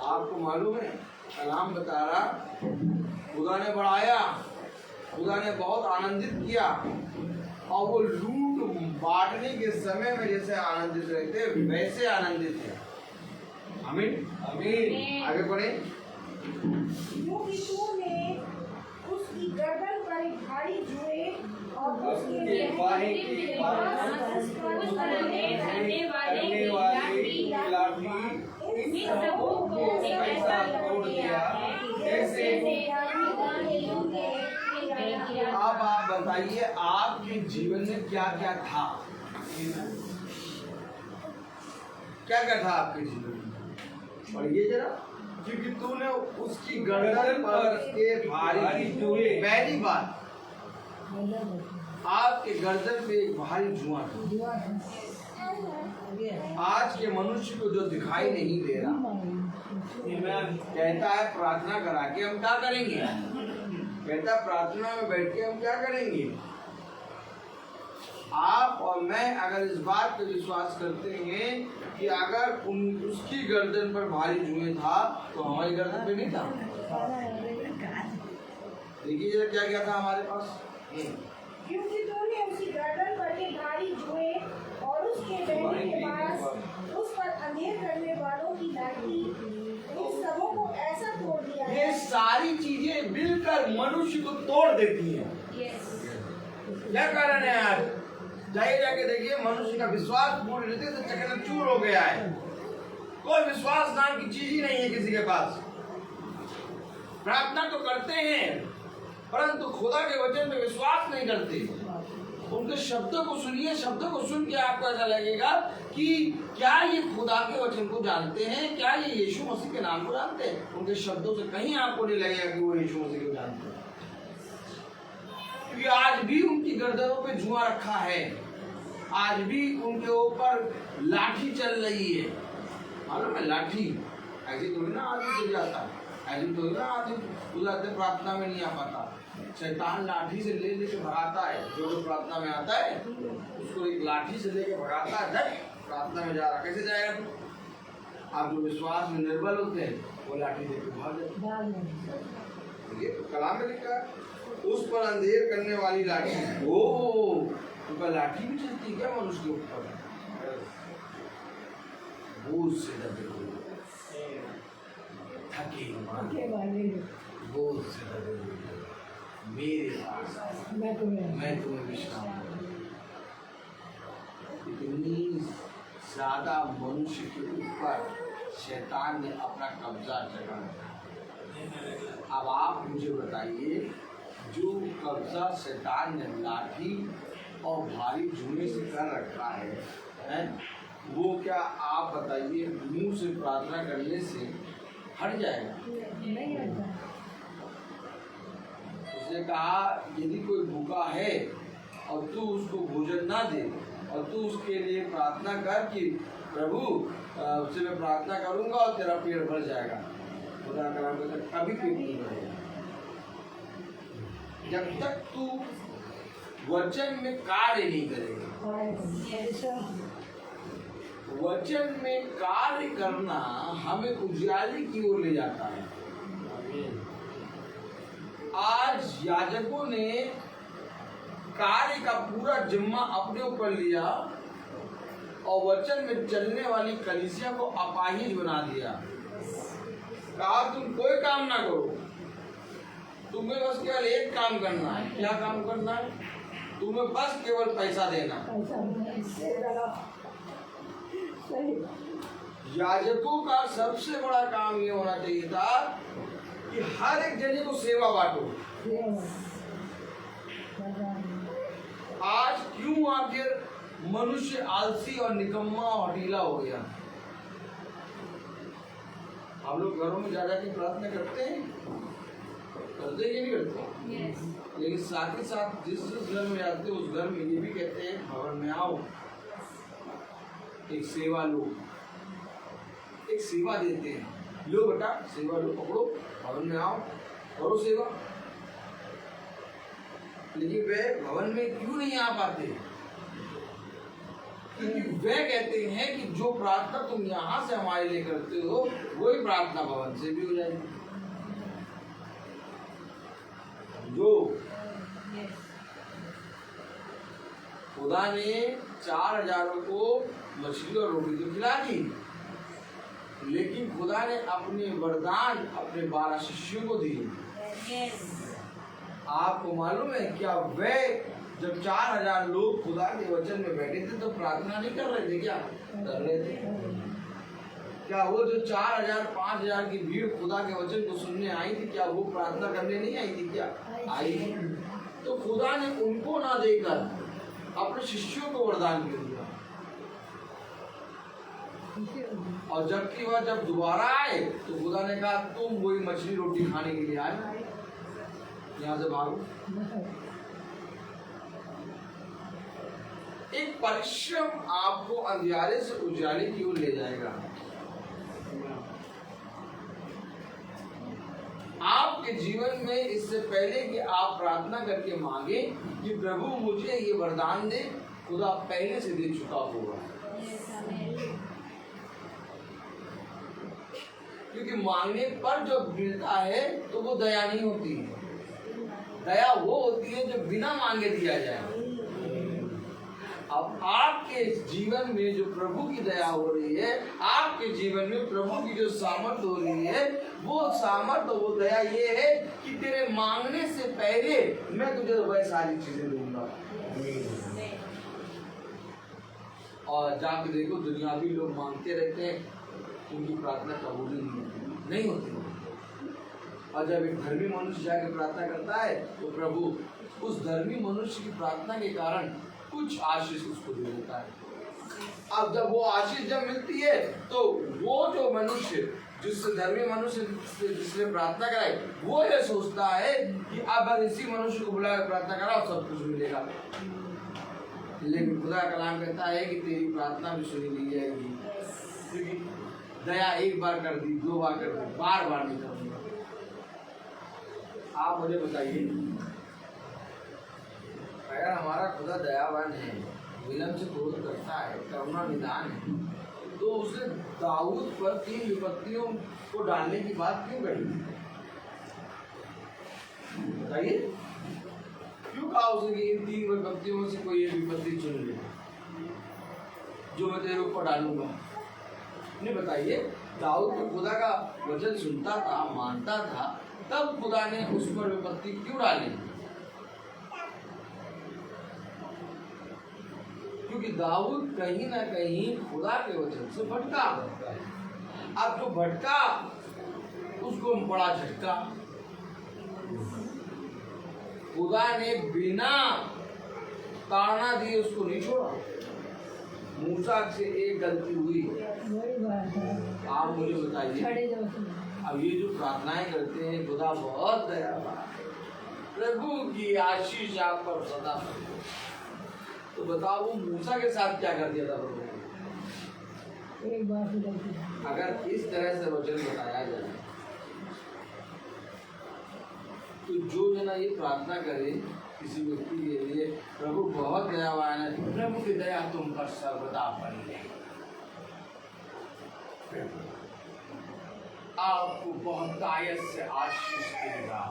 आपको मालूम है, कलाम बता रहा, खुदा ने बढ़ाया, खुदा ने बहुत आनंदित किया और वो लूट बांटने के समय में जैसे आनंदित रहते वैसे आनंदित है। आमीन। आमीन। आगे बढ़े। क्योंकि तूने उसकी गर्दन पर एक भारी जुए और उसके बाहें की उस पर रहने वाले की लाठी इन सबों को ऐसा तोड़ दिया जैसे अब आप बताइए आपके जीवन में क्या क्या था, क्या क्या था आपके जीवन में, पढ़िए जरा। क्योंकि तूने उसकी गर्दन पर के भारी जुए, पहली बात आपके गर्दन पे एक भारी जुआ था। आज के मनुष्य को जो दिखाई नहीं दे रहा, कहता है प्रार्थना करा के हम क्या करेंगे, कहता प्रार्थना में बैठ के हम क्या करेंगे। आप और मैं अगर इस बात पर विश्वास करते हैं कि अगर उसकी गर्दन पर भारी जुए था तो हमारी गर्दन पे नहीं था। देखिए जरा क्या क्या था हमारे पास। क्योंकि तूने उसकी गर्दन पर के भारी जुए और उसके बहने के पास उस पर अंधेर करने वालों की लाठी, इन सबों को ऐसा तोड़ दिया। ये सारी चीजें मिलकर मनुष्य को तोड़ देती हैं। क्या कारण है आज? जाइए जाके देखिए, मनुष्य का विश्वास पूरी रीति से चकनाचूर हो गया है। कोई विश्वास नाम की चीज ही नहीं है किसी के पास। प्रार्थना तो करते हैं परंतु खुदा के वचन पे विश्वास नहीं करते। उनके शब्दों को सुनिए, शब्दों को सुन के आपको ऐसा लगेगा कि क्या ये खुदा के वचन को जानते हैं, क्या ये यीशु मसीह के नाम को जानते हैं। उनके शब्दों से कहीं आपको नहीं लगेगा कि वो यीशु मसीह को जानते हैं, क्योंकि आज भी उनकी गर्दनों पे जुआ रखा है, आज भी उनके ऊपर लाठी चल रही है। मालूम है, लाठी ऐसी थोड़ी ना आदमी गिर जाता है, ऐसी थोड़ी ना आदमी बुलाते प्रार्थना में नहीं आ पाता। शैतान लाठी से ले लेके भगाता है, जो प्रार्थना में आता है उसको एक लाठी से लेके भगाता है। जब प्रार्थना में जा रहा, कैसे जाएगा तू? आप जो विश्वास में निर्बल होते हैं वो लाठी लेके भाग जाते। ये कलाम में लिखा है, उस पर अंधेर करने वाली लाठी। ओ उनका लाठी भी चलती क्या मनुष्य के ऊपर? बोझ से दबे हुए, थके बोझ से दबे हुए मेरे पास मैं तुम्हें विश्राम दूंगा। इतनी ज्यादा मनुष्य के ऊपर शैतान ने अपना कब्जा जमा रखा। अब आप मुझे बताइए, जो कब्जा शैतान ने लाठी और भारी जुए से कर रखा है, वो क्या आप बताइए मुंह से प्रार्थना करने से हट जाएगा? उसने कहा यदि कोई भूखा है और तू उसको भोजन ना दे और तू उसके लिए प्रार्थना कर कि प्रभु उससे मैं प्रार्थना करूंगा और तेरा पेट भर जाएगा, खुदा कलाम कहता है कभी पेट नहीं भरेगा। जब तक तू वचन में कार्य नहीं करेगा। वचन में कार्य करना हमें उजियाले की ओर ले जाता है। आज याजकों ने कार्य का पूरा जिम्मा अपने ऊपर लिया और वचन में चलने वाली कलीसिया को अपाहिज बना दिया। कहा तुम कोई काम ना करो, तुम्हें बस केवल एक काम करना है। क्या काम करना है? तुम्हें बस केवल पैसा देना है। याजकों का सबसे बड़ा काम ये होना चाहिए था कि हर एक जने को सेवा बांटो। आज क्यों आखिर मनुष्य आलसी और निकम्मा और ढीला हो गया? हम लोग घरों में जा जाके प्रार्थना करते हैं, करते हैं कि नहीं करते? लेकिन साथ ही साथ जिस घर में जाते हैं उस घर में ये भी कहते हैं भवन में आओ, एक सेवा लो, एक सेवा देते हैं, लो बेटा सेवा लो, पकड़ो, भवन में आओ, करो सेवा। लेकिन वे भवन में क्यों नहीं आ पाते? क्योंकि वे कहते हैं कि जो प्रार्थना तुम यहाँ से हमारे लिए करते हो वही प्रार्थना भवन से भी हो जाएगी। जो खुदा ने 4000 को मछली और रोटी तो खिला दी, लेकिन खुदा ने अपने वरदान अपने 12 शिष्यों को दिए। आपको मालूम है क्या वे जब 4000 लोग खुदा के वचन में बैठे थे तो प्रार्थना नहीं कर रहे थे? क्या कर रहे थे? क्या वो जो 4000 5000 की भीड़ खुदा के वचन को सुनने आई थी, क्या वो प्रार्थना करने नहीं आई थी? क्या आई? तो खुदा ने उनको ना देकर अपने शिष्यों को वरदान दे दिया। और जबकि वह जब दोबारा आए तो खुदा ने कहा तुम वही मछली रोटी खाने के लिए आए, यहाँ से भागो। एक परिश्रम आपको अंधियारे से उजाले की ओर ले जाएगा। आपके जीवन में इससे पहले कि आप प्रार्थना करके मांगे कि प्रभु मुझे ये वरदान दे, खुदा पहले से दे चुका होगा। क्योंकि मांगने पर जो मिलता है तो वो दया नहीं होती है। दया वो होती है जो बिना मांगे दिया जाए। अब आपके जीवन में जो प्रभु की दया हो रही है, आपके जीवन में प्रभु की जो सामर्थ हो रही है, वो सामर्थ वो दया ये है कि तेरे मांगने से पहले मैं तुझे वह सारी चीजें दूंगा। और जाके देखो दुनियावी लोग मांगते रहते हैं, उनकी प्रार्थना कबूल नहीं होती। और जब एक धर्मी मनुष्य जाके प्रार्थना करता है तो प्रभु उस धर्मी मनुष्य की प्रार्थना के कारण कुछ आशीष उसको दे देता है। अब जब वो आशीष जब मिलती है तो वो जो मनुष्य जिससे धर्मी मनुष्य जिसने प्रार्थना कराई वो ये सोचता है कि अब इसी मनुष्य को बुलाकर प्रार्थना कराओ सब कुछ मिलेगा। लेकिन खुदा का कलाम कहता है कि तेरी प्रार्थना भी सुनी ली जाएगी, क्योंकि दया एक बार कर दी, 2 बार कर दी, बार बार नहीं करूंगा। आप मुझे बताइए, अगर हमारा खुदा दयावान है, विलंब से क्रोध करता है, करुणा निदान है, तो उसने दाऊद पर 3 विपत्तियों को डालने की बात क्यों कही? बताइए, क्यों कहा उसने कि इन 3 विपत्तियों में से कोई एक विपत्ति चुन ले जो मैं तेरे ऊपर डालूंगा? नहीं, बताइए, दाऊद तो खुदा का वचन सुनता था, मानता था, तब खुदा ने उस पर विपत्ति क्यों डाली? क्योंकि दाऊद कहीं ना कहीं खुदा के वचन से भटका। अब जो भटका उसको बड़ा झटका। खुदा ने बिना ताड़ना दिए उसको नहीं छोड़ा। मूसा से एक गलती हुई, आप मुझे बताइए। अब ये जो प्रार्थनाएं करते हैं, खुदा बहुत दयावान, प्रभु की आशीष आप पर सदा। तो बताओ वो मूसा के साथ क्या कर दिया था प्रभु? अगर इस तरह से वचन बताया जाए तो जो जना ये प्रार्थना करे किसी व्यक्ति के लिए, प्रभु बहुत दयावान है, प्रभु की दया तुम पर सर्वदा बनी रहे, आपको बहुत आयत से आशीष देगा।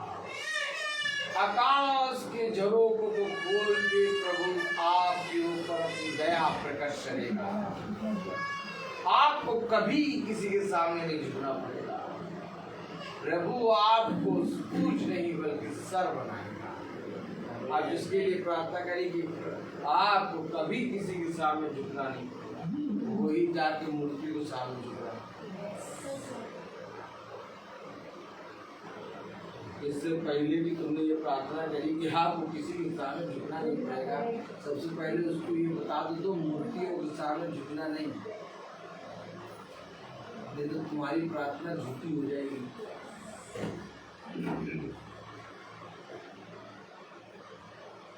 आकाश के जरों को तो खोल के प्रभु आपके ऊपर अपनी दया प्रकट करेगा। आपको कभी किसी के सामने नहीं झुकना पड़ेगा। प्रभु आपको पूछ नहीं बल्कि सर बनाएगा। आप जिसके लिए प्रार्थना करें कि आपको कभी किसी के सामने झुकना नहीं, वही जाके मूर्ति को सामने झुकना। इससे पहले भी तुमने ये प्रार्थना करी कि आपको किसी के सामने झुकना नहीं पड़ेगा, सबसे पहले उसको ये बता दो मूर्तियों के सामने झुकना नहीं तो तुम्हारी प्रार्थना झूठी हो जाएगी।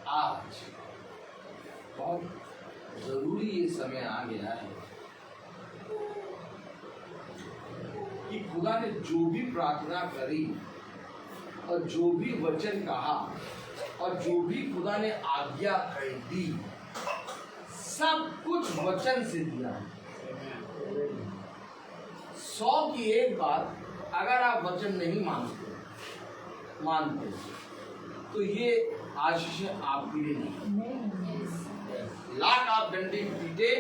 आज बहुत जरूरी ये समय आ गया है कि खुदा ने जो भी प्रार्थना करी और जो भी वचन कहा और जो भी खुदा ने आज्ञा कर दी, सब कुछ वचन से दिया है। 100 की एक बात अगर आप वचन नहीं मानते तो ये आशीष आपके लिए नहीं। लाख आप डंडे पीटे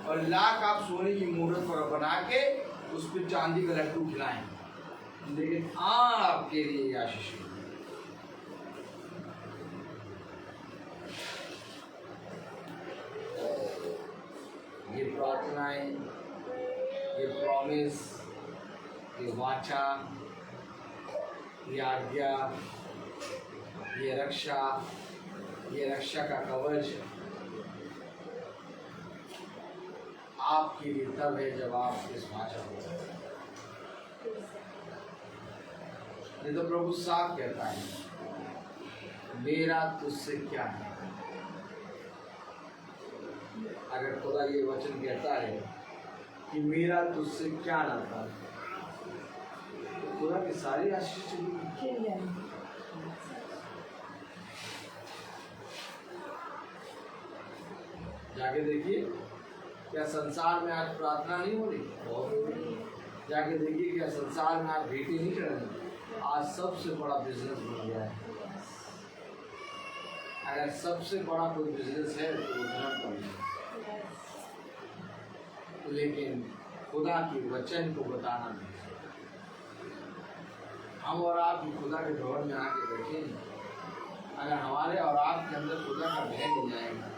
और लाख आप सोने की मूर्त पर बना के उस पर चांदी का लड्डू खिलाएं, लेकिन आपके लिए ये आशीष नहीं। ये प्रार्थनाएं, ये प्रॉमिस, ये वाचा, ये आज्ञा, ये रक्षा का कवच आपके लिए तब है जब आप इस वाचा हो। ये तो प्रभु साफ कहता है, मेरा तुझसे क्या है। अगर खुदा ये वचन कहता है कि मेरा तुझसे क्या नाता, तो खुदा की सारी आशीष चली। जाके देखिए, क्या संसार में आज प्रार्थना नहीं हो रही? जाके देखिए, क्या संसार में आज भेंटें नहीं चढ़ रही? आज सबसे बड़ा बिजनेस बन गया है। अगर सबसे बड़ा कोई बिजनेस है तो वो धर्म का है, लेकिन खुदा के वचन को बताना नहीं। हम और आप खुदा के भवन में आके बैठे, अगर हमारे और आपके अंदर खुदा का भय नहीं आएगा,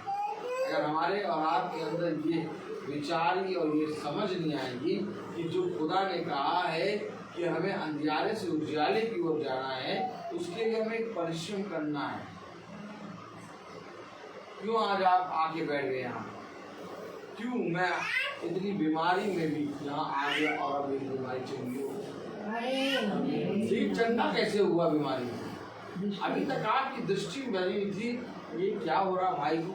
अगर हमारे और आपके अंदर ये विचार और ये समझ नहीं आएगी कि जो खुदा ने कहा है कि हमें अंधियारे से उजियाले की ओर जाना है, उसके लिए हमें एक परिश्रम करना है। क्यों आज आप आके बैठ गए यहाँ? क्यों मैं इतनी बीमारी में भी यहाँ आ गया और अब मेरी बीमारी चंगी हो? ठीक चंगा कैसे हुआ बीमारी? अभी तक आपकी दृष्टि बनी थी, ये क्या हो रहा भाई को?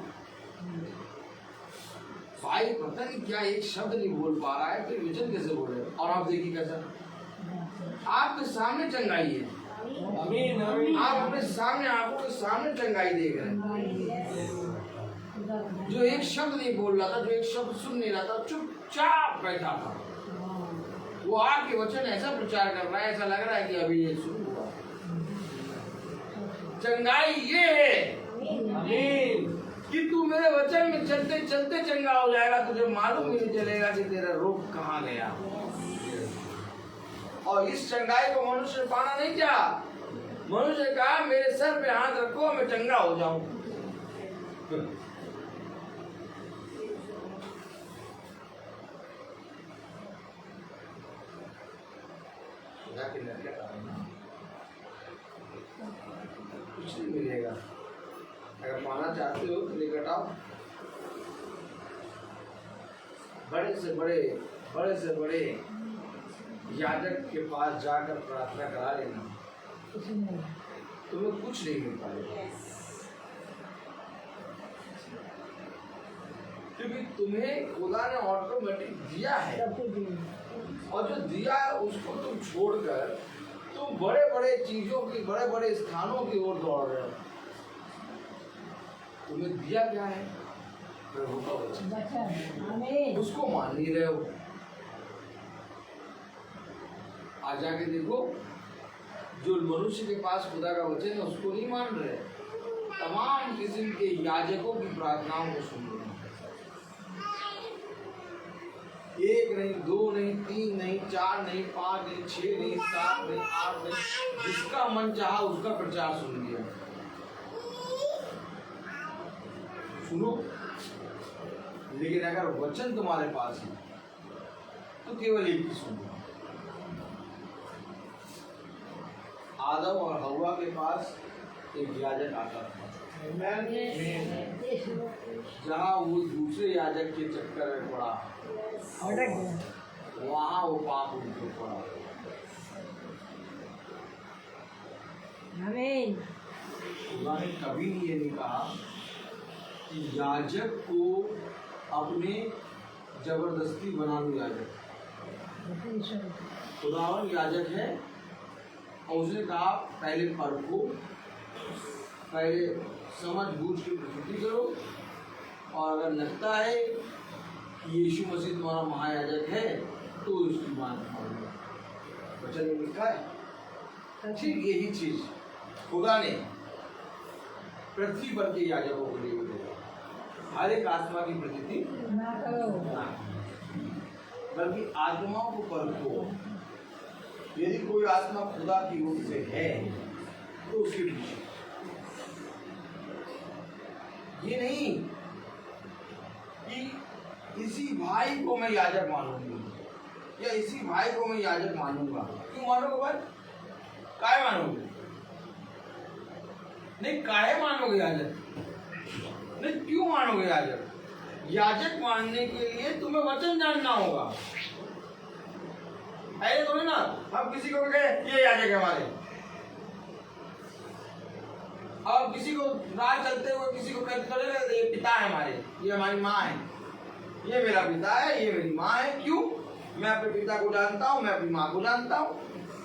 भाई पता नहीं क्या एक शब्द नहीं बोल पा रहा है, फिर वचन कैसे बोले? और आप देखिए कैसा आपके सामने चंगाई है। आमीन, आमीन। आप अपने सामने, आपको के सामने चंगाई देख रहे हैं। जो एक शब्द नहीं बोल रहा था, जो एक शब्द सुन नहीं रहा था, चुपचाप बैठा था, वो आपके वचन ऐसा प्रचार कर रहा है, ऐसा लग रहा है कि अभी ये शुरू हुआ। चंगाई ये है आमीन कि तू मेरे वचन में चलते चलते चंगा हो जाएगा, तुझे मालूम ही नहीं चलेगा कि तेरा रोग कहाँ गया। और इस चंगाई को मनुष्य पाना नहीं चाहा। मनुष्य ने कहा मेरे सर पे हाथ रखो, मैं चंगा हो जाऊं। कुछ नहीं मिलेगा। अगर पाना चाहते हो तो निकट आओ, बड़े से बड़े याजक के पास जाकर प्रार्थना करा लेना, तुम्हें कुछ नहीं मिल पाएगा, क्योंकि तुम्हें खुदा ने ऑटोमेटिक दिया है, और जो दिया है उसको तुम छोड़कर तुम बड़े बड़े चीजों की, बड़े बड़े स्थानों की ओर दौड़ रहे हो। तुम्हें दिया क्या है? प्रभु का वचन, उसको मान नहीं रहे हो। आज जाके देखो, जो मनुष्य के पास खुदा का वचन है उसको नहीं मान रहे, तमाम किस्म के याजकों की प्रार्थनाओं को सुन रहे हैं। एक एक नहीं, दो नहीं, तीन नहीं, चार नहीं, पाँच नहीं, 6 नहीं, 7 नहीं, 8 नहीं, जिसका मन चाहा उसका प्रचार सुन लिया। सुनो, लेकिन अगर वचन तुम्हारे पास है तो केवल एक ही सुनो। आदम और हवा के पास एक याजक आता था, जहाँ वो दूसरे याजक के चक्कर में पड़ा, वहाँ वो पाप उनके पड़ा। खुदा ने कभी ये नहीं कहा कि याजक को अपने जबरदस्ती बना लो याजक। खुदावन याजक है और उसने कहा पहले परखो, पहले समझ बूझ के प्रस्तुति करो, और अगर लगता है कि यीशु मसीह तुम्हारा महायाजक है तो उसकी बात मानो। वचन में लिखा है ठीक यही चीज खुदा ने पृथ्वी पर के याजकों को लिए दिया। हर एक आत्मा की प्रतीति ना बल्कि आत्माओं को परखो। यदि कोई आत्मा खुदा की ओर से है तो उसके पीछे। ये नहीं कि इसी भाई को मैं याजक मानूंगी या इसी भाई को मैं याजक मानूंगा। क्यों मानोगे भाई? काहे मानोगे? नहीं, काहे मानोगे याजक? नहीं, क्यों मानोगे याजक? याजक मानने के लिए तुम्हें वचन जानना होगा। ऐसे थोड़ी ना अब किसी को कहे ये याजक है हमारे, अब किसी को राह चलते हुए किसी को कहते ये पिता है हमारे, ये हमारी माँ है, ये मेरा पिता है, ये मेरी माँ है। क्यों? मैं अपने पिता को जानता हूँ, मैं अपनी माँ को जानता हूँ।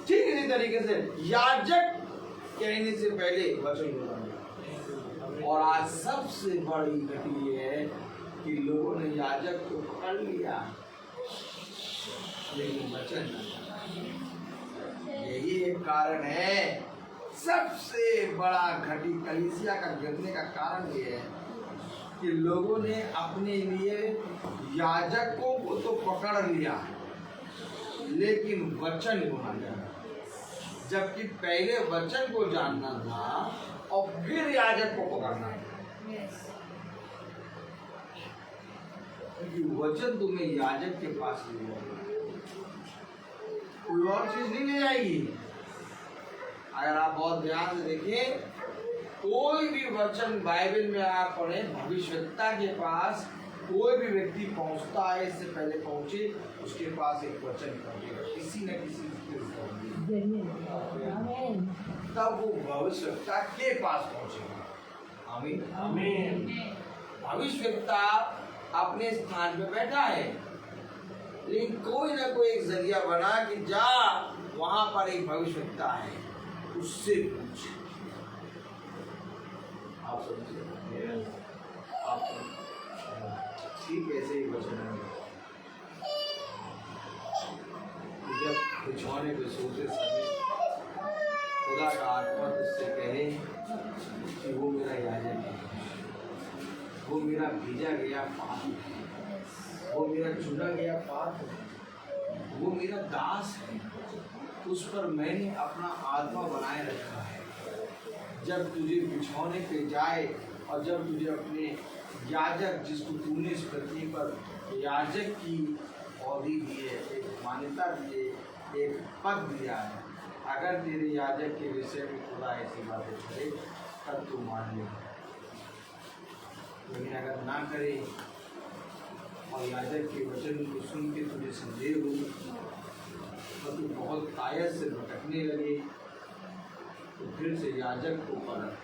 ठीक इसी तरीके से याजक कहने से पहले वचन बोला। और आज सबसे बड़ी घटना ये है कि लोगों ने याजक को पकड़ लिया लेकिन वचन नहीं। यही एक कारण है, सबसे बड़ा घटी कलीसिया का गिरने का कारण ये है कि लोगों ने अपने लिए याजकों को तो पकड़ लिया लेकिन वचन को ना जाना। जबकि पहले वचन को जानना था और फिर याजक को पकड़ना है। क्योंकि वचन तुम्हें याजक के पास ले जाएगा, कोई और चीज नहीं ले जाएगी। अगर आप बहुत ध्यान से देखें, कोई भी वचन बाइबल में आप पढ़े, भविष्यवक्ता के पास कोई भी व्यक्ति पहुंचता है, इससे पहले पहुंचे उसके पास एक वचन पहुंचेगा किसी न किसी तब वो भविष्यवक्ता के पास पहुंचेगा। आमीन आमीन। भविष्यवक्ता अपने स्थान पे बैठा है लेकिन कोई ना कोई एक जरिया बना कि जा वहां पर एक भविष्यवक्ता है, उससे पूछ। आप समझे? आप ठीक ऐसे ही वचन है। जब बिछौने पे सोते समय खुदा का आत्मा तुझसे कहे कि वो मेरा याजक है, वो मेरा भेजा गया पात्र है, वो मेरा चुना गया पात्र है, वो मेरा दास है, उस पर मैंने अपना आत्मा बनाए रखा है। जब तुझे बिछौने पे जाए और जब तुझे अपने याजक, जिसको तूने इस पृथ्वी पर याजक की औधी दी है, एक मान्यता दी है, एक पद दिया है, अगर तेरे याजक के विषय में खुदा ऐसी बातें करे तब तू मान ले। लेकिन अगर ना करे और याजक के वचन को सुन के तुझे संदेह हो और तू बहुत आयत से भटकने लगे तो फिर से याजक को परख।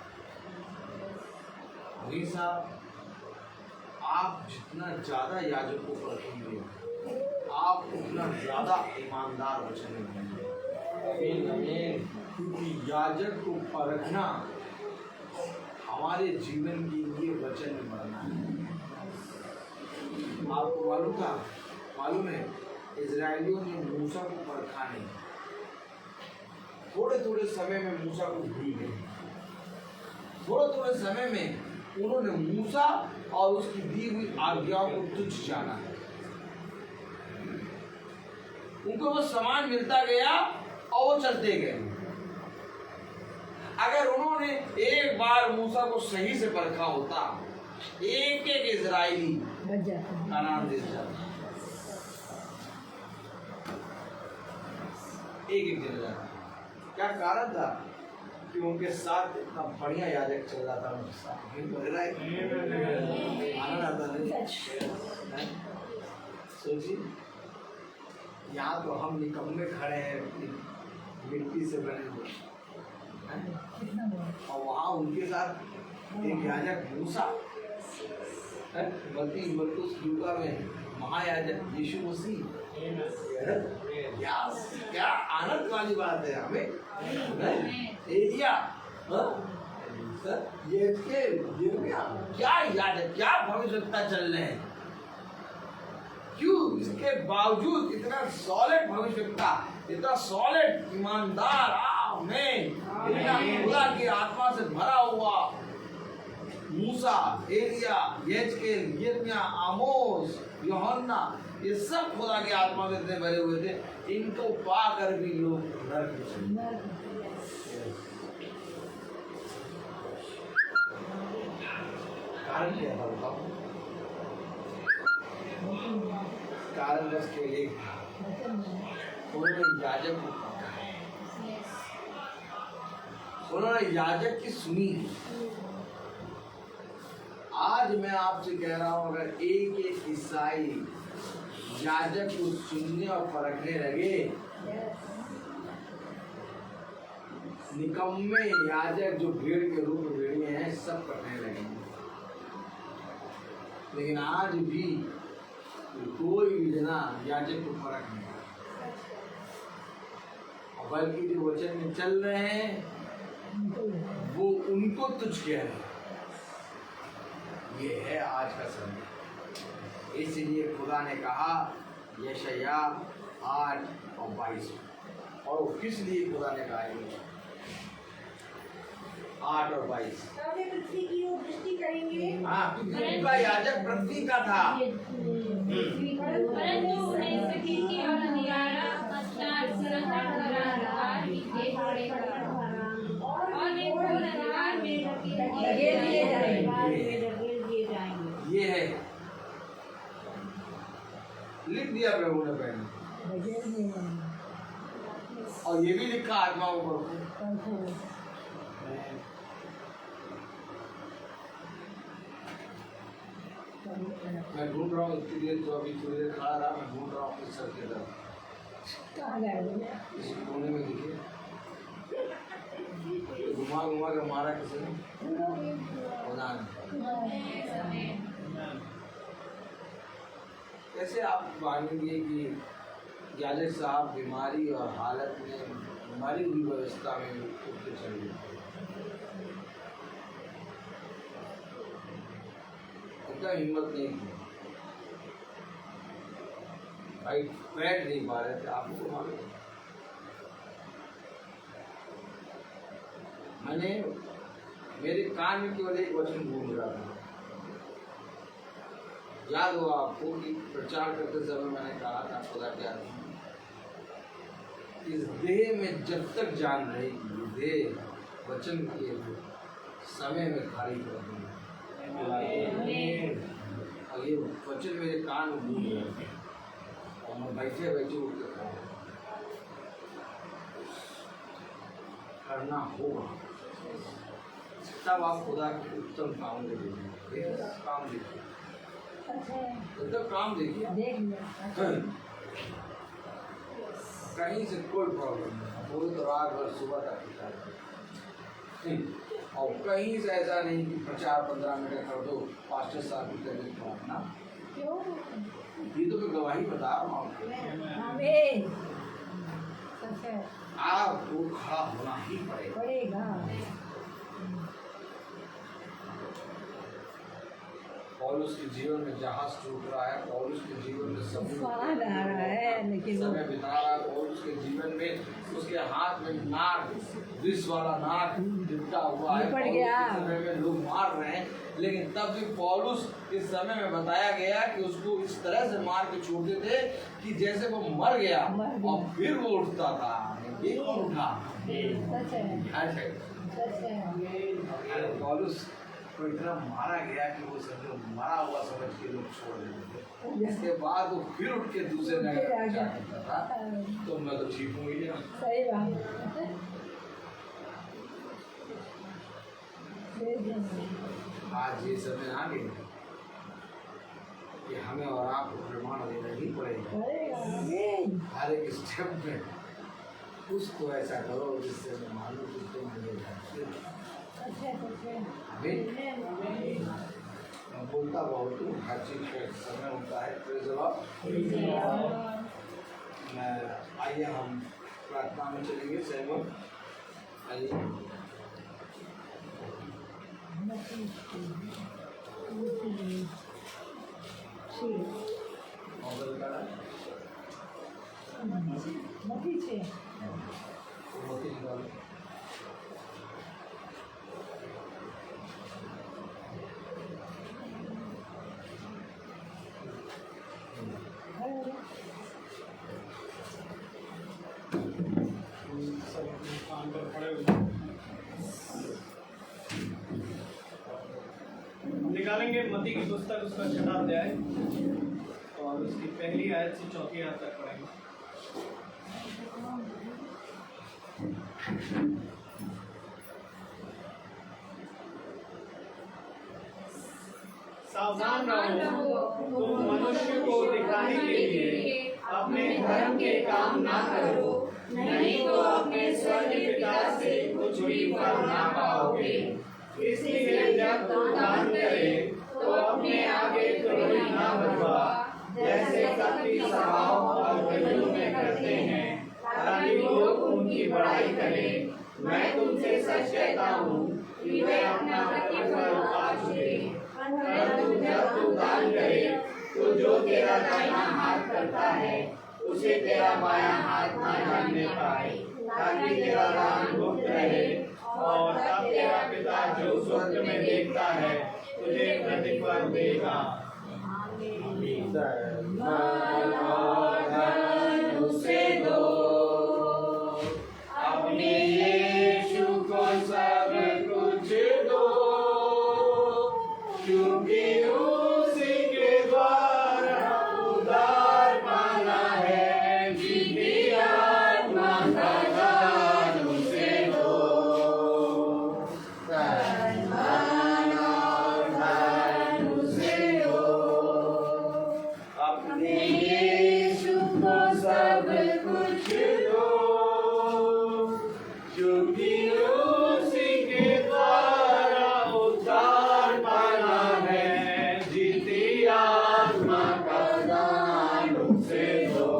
हमेशा आप जितना ज़्यादा याजक को परखेंगे आप उतना ज़्यादा ईमानदार वचन बनेंगे। क्योंकि याजक को परखना हमारे जीवन के लिए वचन में बढ़ना है। आपको मालूम है इजरायलियों ने मूसा को परखा नहीं, थोड़े थोड़े समय में मूसा को भूल गए। थोड़े थोड़े समय में उन्होंने मूसा और उसकी दी हुई आज्ञाओं को तुच्छ जाना। उनको वो सामान मिलता गया और वो चलते गए। अगर उन्होंने एक बार मूसा को सही से परखा होता, एक एक इजराइली कानान देश जाता, एक एक चले जाता। क्या कारण था कि उनके साथ इतना बढ़िया याजक चल रहा था, उनके साथ आनंद आता नहीं। सोचिए, यहाँ तो हम निकम्मे खड़े हैं मिट्टी से बने हुए, और वहाँ उनके साथ एक याजक मूसा, बल्कि मरकुस लूका में महायाजक यीशु मसीह। क्या आनंद वाली बात है हमें। एलिया, ये क्या याजक, क्या भविष्यवक्ता चल रहे हैं। क्यों? इसके बावजूद इतना सॉलिड भविष्यवक्ता, इतना सॉलिड ईमानदार, इतना खुदा की आत्मा से भरा हुआ मूसा, एलिया, यजकेल, यिर्मयाह, आमोस, यूहन्ना, ये सब खुदा की आत्मा से इतने भरे हुए थे, इनको पाकर भी लोग नरक में चले। कारण क्या था बताओ? कारण बस केवल एक था, उन्होंने याजक को पकड़ा, उन्होंने याजक की सुनी। आज मैं आपसे कह रहा हूं, अगर एक एक ईसाई याजक को सुनने और परखने लगे, निकम्मे याजक जो भीड़ के रूप में भेड़िए हैं सब करने लगेंगे। लेकिन आज भी कोई भी जना याजक को परख नहीं, बल्कि जो वचन में चल रहे हैं वो उनको तुझ कह रहे हैं। ये है आज का समय। इसलिए खुदा ने कहा यशायाह 8 और 22, और किस लिए खुदा ने कहा ये 8 और 22? पृथ्वी की ओर दृष्टि करेंगे। हाँ, क्योंकि उनका याजक पृथ्वी का था। परंतु उन्हें सखी की और अंधियारा पश्चात सरंजा भरा रहा दिखाई पड़ेगा, और वे घोर अंधकार में लगे दिए जाएंगे। ये है, लिख दिया प्रभु ने पहले, और ये भी लिखा आत्माओं को। मैं ढूंढ रहा हूँ इसके लिए, तो अभी थोड़ी देर खड़ा रहा, मैं ढूंढ रहा हूँ इस सर के तरफ, इस कोने में दिखे, घुमा घुमा के मारा किसी ने, कैसे आप मानेंगे कि याजक साहब बीमारी और हालत में, मरी हुई व्यवस्था में उठ के चल गए? उनका हिम्मत नहीं थी भाई, बैठ नहीं पा रहे थे। आपको मालूम, मैंने मेरे कान में केवल एक वचन गूंज रहा था। याद हो आपको कि प्रचार करते समय मैंने कहा था खुदा क्या इस देह में जब तक जान रहेगी, देह वचन के समय में खाली कर दूंगा। और ये वचन मेरे कान में गूंज रहे थे, और मैं बैठे बैठे उठ के करना होगा, तब आप खुदा के उत्तम काम देखिए। काम देखिए, उत्तम काम देखिए। कहीं से कोई प्रॉब्लम नहीं, पूरी तो रात भर सुबह तक, और कहीं से ऐसा नहीं कि 4-15 मिनट कर दो, पास्टर साहब की तबीयत खराब ना। ये तो मैं गवाही बता रहा हूँ आपको, खड़ा होना ही पड़ेगा। पौलुस के जीवन में जहाज टूट रहा है, पौलुस के जीवन में समय बिता रहा है, पौलुस के जीवन में उसके हाथ में नाग विष वाला नाक लिपटा हुआ है, लिपट गया। पौलुस के समय में लोग मार रहे हैं, लेकिन तब भी पौलुस इस समय में बताया गया कि उसको इस तरह से मार के छोड़ते थे कि जैसे वो मर गया और फिर वो उठता था। ये कौन उठा? सच है, सच है। पौलुस को इतना मारा गया कि वो समझो मरा हुआ समझ के लोग छोड़ देते थे। इसके बाद वो फिर उठ के दूसरे जगह जाता था, तो मैं तो ठीक हूँ ही। सही बात है। आज ये समय आ गए कि हमें और आपको प्रमाण देना ही पड़ेगा। हर एक स्टेप में कुछ तो ऐसा करो जिससे मैं मालूम कि तुम मुझे जानते हो। मैं बोलता बहुत हूँ, हर चीज का एक समय होता है। Praise the Lord. आइए हम प्रार्थना में चलेंगे। सहमत आइए। मोबाइल का मोती निकालो। निकालेंगे मत्ती की पुस्तक, उसका 6वां अध्याय और उसकी पहली आयत से 4वीं आयत तक पढ़ेंगे। सावधान रहो, तुम मनुष्य को दिखाने के लिए अपने धर्म के काम ना करो, नहीं तो अपने स्वर्गीय पिता से कुछ भी फल ना पाओगे। इसलिए जब तुम दान करे तो अपने आगे तुरही ना बढ़वा, जैसे कपटी सभाओं और गलियों में करते हैं, ताकि लोग उनकी बड़ाई करें। मैं तुमसे सच कहता हूँ कि वे अपना प्रतिफल पा चुके। परंतु जब तू दान करे तो जो तेरा दाहिना हाथ करता है उसे तेरा बायां हाथ ना जानने पाए, ताकि तेरा दान गुप्त रहे, और तब तेरा पिता जो स्वर्ग में देखता है तुझे प्रतिफल देगा। उसे दो अपने यीशु को सब कुछ दो, क्योंकि उसी के द्वारा उद्धार पाना है। जीती आत्मा का दान उसे दो। अपने यीशु को सब कुछ दो, क्योंकि उसी के द्वारा उद्धार पाना है। जीती आत्मा का दान उसे दो।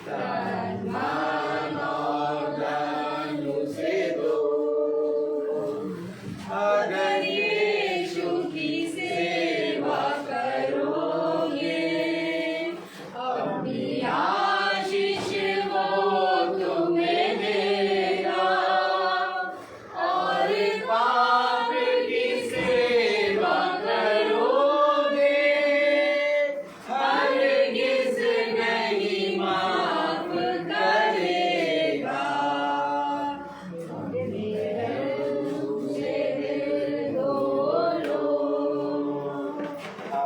तन मन और धन उसे दो। अगर यीशु की सेवा करोगे, अपनी आशीष वो तुम्हें देगा, और पाप की सेवा करोगे, हरगिज़ नहीं माफ करेगा।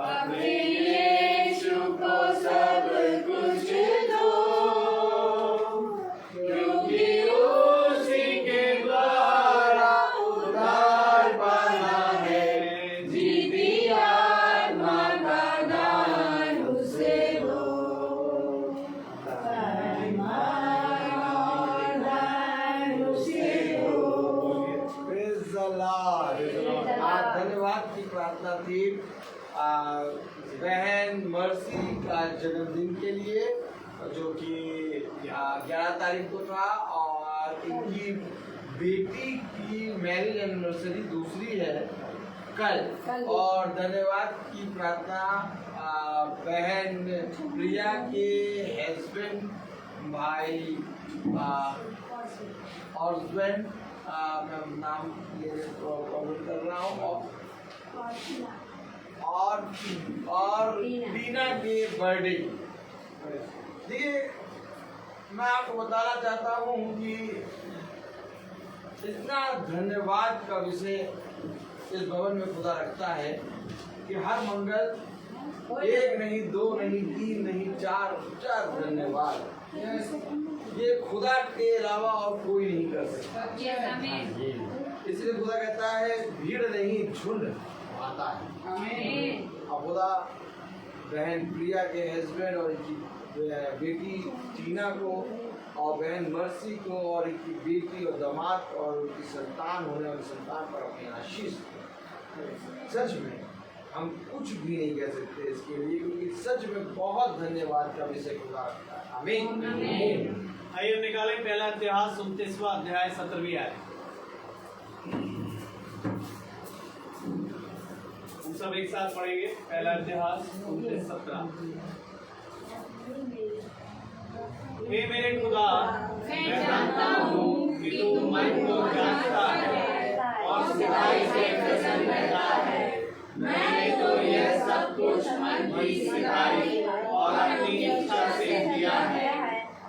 अपने यीशु को सब कुछ दो, क्योंकि उसी के द्वारा उद्धार पाना है। जीती आत्मा का दान उसे दो। Praise the Lord. आज धन्यवाद की प्रार्थना थी बहन मर्सी का जन्मदिन के लिए, जो कि 11 तारीख को था, और इनकी बेटी की मैरिज एनिवर्सरी दूसरी है कल। और धन्यवाद की प्रार्थना बहन प्रिया के हस्बैंड भाई हस्बैंड मैं नाम कमेंट कर रहा हूँ और टीना के बर्थडे। देखिए मैं आपको बताना चाहता हूँ कि इतना धन्यवाद का विषय इस भवन में खुदा रखता है कि हर मंगल एक नहीं, दो नहीं, तीन नहीं, चार धन्यवाद ये खुदा के अलावा और कोई नहीं कर सकता। इसलिए खुदा कहता है भीड़ नहीं झुंड आता है। और खुदा बहन प्रिया के हस्बैंड और इनकी बेटी टीना को और बहन मर्सी को और इनकी बेटी और दामाद और उनकी संतान होने वाली संतान पर अपनी आशीष। सच में हम कुछ भी नहीं कह सकते इसके लिए, क्योंकि सच में बहुत धन्यवाद का विषय खुदा रखता है। आमीन। आइए हम निकालें पहला इतिहास 29वां अध्याय 17वीं आयत। हम सब एक साथ पढ़ेंगे पहला इतिहास 29:17। हे मेरे खुदा, मैं जानता हूँ कि तू मन को जानता है और सच्चाई से प्रसन्न रहता है। मैंने तो यह सब कुछ मन की सिखाई और अपनी इच्छा से किया है,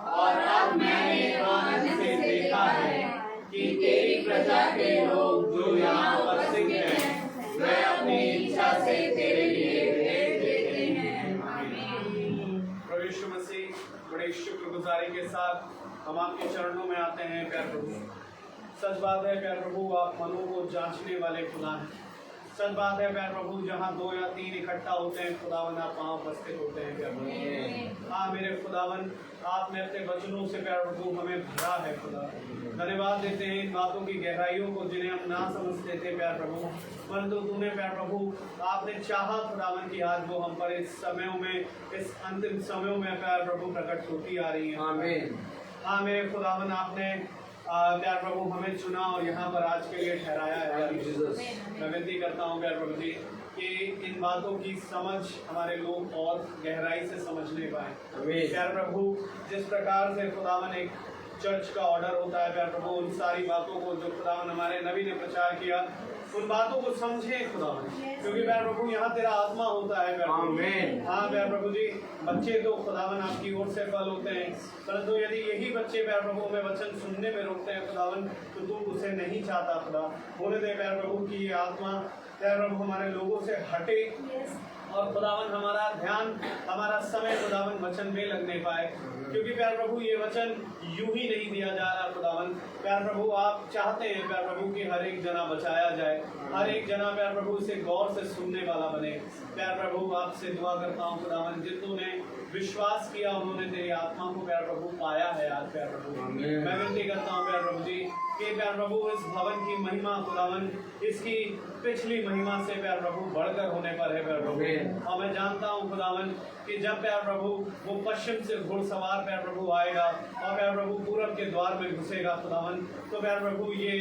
और अब मैंने आनंद से देखा है कि तेरी प्रजा के लोग जो यहाँ उपस्थित हैं, वे अपनी इच्छा से तेरे लिए भेंट देते हैं। प्रभु यीशु मसीह, बड़े शुक्रगुजारी के साथ हम आपके चरणों में आते हैं प्यार प्रभु। सच बात है प्यार प्रभु, आप मनों को जांचने वाले खुदा हैं। सच बात है प्यार प्रभु, जहाँ 2 या 3 इकट्ठा होते हैं खुदावन आप वहाँ उपस्थित होते हैं प्यार प्रभु। हाँ मेरे खुदावन, आपने अपने वचनों से प्यार प्रभु हमें भरा है खुदा। धन्यवाद देते हैं इन बातों की गहराइयों को जिन्हें हम ना समझते थे प्यार प्रभु, परंतु तूने प्यार प्रभु आपने चाहा खुदावन की आज वो हम पर इस समयों में, इस अंतिम समयों में प्यार प्रभु प्रकट होती आ रही है। आमीन। हाँ मेरे खुदावन, आपने प्यार प्रभु हमें चुना और यहाँ पर आज के लिए ठहराया है। मैं विनती करता हूँ प्यार प्रभु जी कि इन बातों की समझ हमारे लोग और गहराई से समझने पाए। प्यार प्रभु, जिस प्रकार से खुदावन एक चर्च का ऑर्डर होता है प्यार प्रभु, उन सारी बातों को जो खुदावन हमारे नबी ने प्रचार किया, उन बातों को समझे खुदावन, क्योंकि प्यार प्रभु यहाँ तेरा आत्मा होता है प्यार प्रभु। हाँ प्यार प्रभु जी, बच्चे तो खुदावन आपकी ओर से फल होते हैं, परंतु यदि यही बच्चे प्यार प्रभु हमें वचन सुनने में रोकते हैं खुदावन, तो तू उसे नहीं चाहता खुदा। होने दे प्यार प्रभु की ये आत्मा प्यार प्रभु हमारे लोगों से हटे और खुदावन हमारा ध्यान, हमारा समय खुदावन वचन में लगने पाए, क्योंकि प्यार प्रभु ये वचन यूं ही नहीं दिया जा रहा खुदावन। प्यार प्रभु आप चाहते हैं प्यार प्रभु कि हर एक जना बचाया जाए, हर एक जना प्यार प्रभु इसे गौर से सुनने वाला बने। प्यार प्रभु आपसे दुआ करता हूँ खुदावन, जितनों ने विश्वास किया उन्होंने तेरी आत्मा को प्यार प्रभु पाया है आज प्यार प्रभु। मैं विनती करता हूँ प्यार प्रभु जी कि प्यार प्रभु इस भवन की महिमा खुदावन इसकी पिछली महिमा से प्यार प्रभु बढ़कर होने पर है प्यार प्रभु। और मैं जानता हूँ खुदावन कि जब प्यार प्रभु वो पश्चिम से घुड़सवार प्यार प्रभु आएगा और प्यार प्रभु पूरब के द्वार में घुसेगा खुदावन, तो प्यार प्रभु ये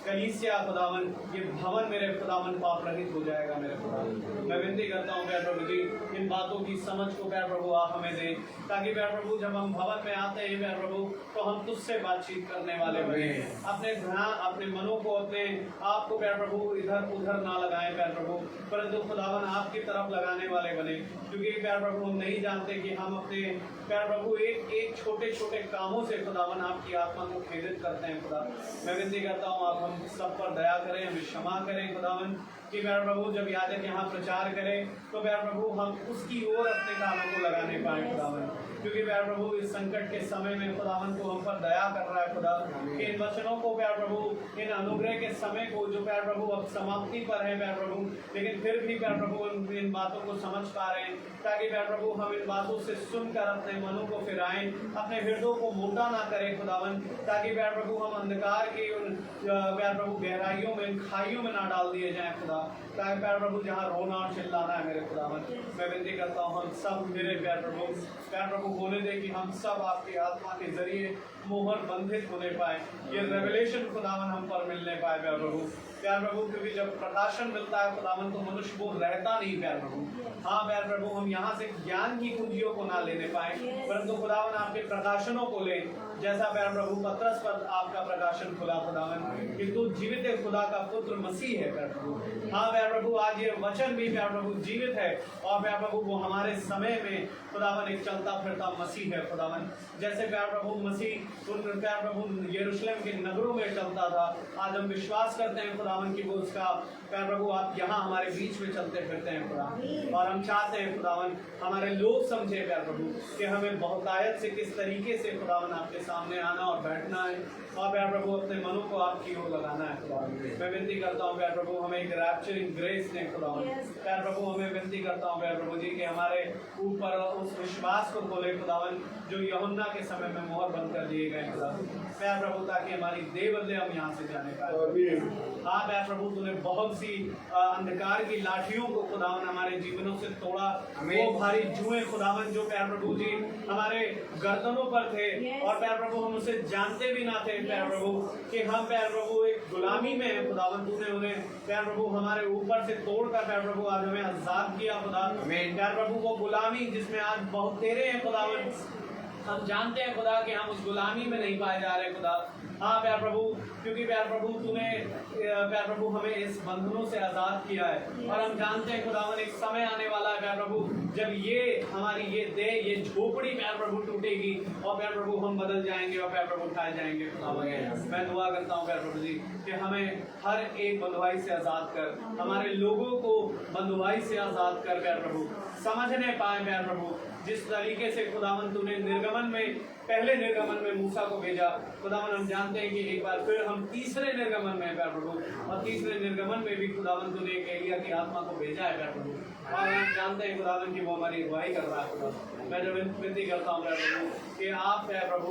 कलीसिया खुदावन, ये भवन मेरे खुदावन पाप रहित हो जाएगा मेरे खुदावन। मैं विनती करता हूँ प्यार प्रभु जी इन बातों की समझ को प्यार प्रभु आप हमें दें, ताकि प्यार प्रभु जब हम भवन में आते हैं प्यार प्रभु तो हम तुझसे बातचीत करने वाले बने, अपने ध्यान, अपने मनों को, अपने आप को प्यार प्रभु इधर उधर ना लगाएं प्यार प्रभु, परंतु खुदावन आपकी तरफ लगाने वाले बने, क्योंकि प्यार प्रभु हम नहीं जानते कि हम अपने प्यार प्रभु एक छोटे छोटे कामों से खुदावन आपकी आत्मा को खेदित करते हैं खुदा। मैं विनती करता हूँ आप हम सब पर दया करें, हमें क्षमा करें खुदावन, कि प्यार प्रभु जब याजक यहाँ प्रचार करें तो प्यार प्रभु हम उसकी ओर अपने कामों को लगाने पाए खुदावन, क्योंकि प्यार प्रभु इस संकट के समय में खुदावन को हम पर दया कर रहा है खुदा, कि इन वचनों को प्यार प्रभु, इन अनुग्रह के समय को जो प्यार प्रभु अब समाप्ति पर है प्यार प्रभु, लेकिन फिर भी प्यार प्रभु इन बातों को समझ पा रहे हैं, ताकि प्यार प्रभु हम इन बातों से सुनकर अपने मनों को फिराएं, अपने हृदयों को मोटा ना करें खुदावन, ताकि प्यार प्रभु हम अंधकार की उन प्यार प्रभु गहराइयों में, खाइयों में ना डाल दिए जाएं खुदा, ताकि प्यार प्रभु जहाँ रोना और चिल्लाना है मेरे खुदावन। मैं विनती करता हूँ हम सब मेरे प्यार प्रभु प्रभु होने दे कि हम सब आपकी आत्मा के जरिए मोहर बंधित होने पाए, ये रेवलेशन खुदावन हम पर मिलने पाए प्यार प्रभु। प्यार प्रभु क्योंकि जब प्रकाशन मिलता है खुदावन तो मनुष्य वो रहता नहीं प्यार प्रभु। हाँ प्यार प्रभु हम यहाँ से ज्ञान की कुंजियों को ना लेने पाए, परंतु खुदावन आपके प्रकाशनों को ले, जैसा प्यार प्रभु पतरस पर आपका प्रकाशन खुला खुदावन कि तू जीवित खुदा का पुत्र मसीह है प्यार प्रभु। हाँ प्यार प्रभु आज ये वचन भी प्यार प्रभु जीवित है और प्यार प्रभु वो हमारे समय में खुदावन एक चलता फिरता मसीह है खुदावन। जैसे प्यार प्रभु मसीह उन प्यार प्रभु यरूशलेम के नगरों में चलता था, आज हम विश्वास करते हैं खुदावन कि वो उसका प्यार प्रभु आप यहाँ हमारे बीच में चलते फिरते हैं खुदा। और हम चाहते हैं खुदावन हमारे लोग समझे प्यार प्रभु कि हमें बहुतायत से किस तरीके से खुदावन आपके सामने आना और बैठना है और प्यार प्रभु अपने मनों को आपकी ओर लगाना है खुदावन। मैं विनती करता हूँ प्यार प्रभु हमें एक रैप्चरिंग ग्रेस दें खुदावन। प्यार प्रभु हमें विनती करता हूँ प्यार प्रभु जी कि हमारे ऊपर उस विश्वास को खोले खुदावन जो यूहन्ना के समय में मोहर बंद कर दिए गए खुदा। प्यार प्रभु ताकि हमारी देह बदले हम यहाँ से जाने पाए। हाँ प्यार प्रभु तूने बहुत सी अंधकार की लाठियों को खुदावन हमारे जीवनों से तोड़ा, वो भारी जुएं खुदावन जो प्यार प्रभु जी हमारे गर्दनों पर थे और प्यार प्रभु हम उसे जानते भी ना थे प्यार प्रभु कि हम प्यार प्रभु एक गुलामी में है खुदावन। तूने उन्हें प्यार प्रभु हमारे ऊपर से तोड़कर प्यार प्रभु आज हमें आजाद किया खुदा। प्यार प्रभु वो गुलामी जिसमें आज बहुत तेरे हैं खुदावन, हम जानते हैं खुदा कि हम उस गुलामी में नहीं पाए जा रहे खुदा। हाँ प्यार प्रभु क्योंकि प्यार प्रभु तूने प्यार प्रभु हमें इस बंधनों से आज़ाद किया है और हम जानते हैं खुदावन एक समय आने वाला है प्यार प्रभु जब ये हमारी ये देह ये झोपड़ी प्यार प्रभु टूटेगी और प्यार प्रभु हम बदल जाएंगे और प्यार प्रभु उठाए जाएंगे खुदावन। मैं दुआ करता हूँ प्यार प्रभु जी कि हमें हर एक बंधुआई से आज़ाद कर, हमारे लोगों को बंधुआई से आज़ाद कर प्यार प्रभु, समझने पाए प्यार प्रभु जिस तरीके से खुदावन तूने निर्गमन में पहले निर्गमन में मूसा को भेजा खुदावन। हम जानते हैं कि एक बार फिर हम तीसरे निर्गमन में प्यार प्रभु और तीसरे निर्गमन में भी खुदावन तूने एक एलिया की आत्मा को भेजा है प्यार प्रभु और हम जानते हैं खुदावन की वो हमारी अगुवाई कर रहा है खुदा। मैं जब विनती करता हूँ प्यार प्रभु कि आप प्यार प्रभु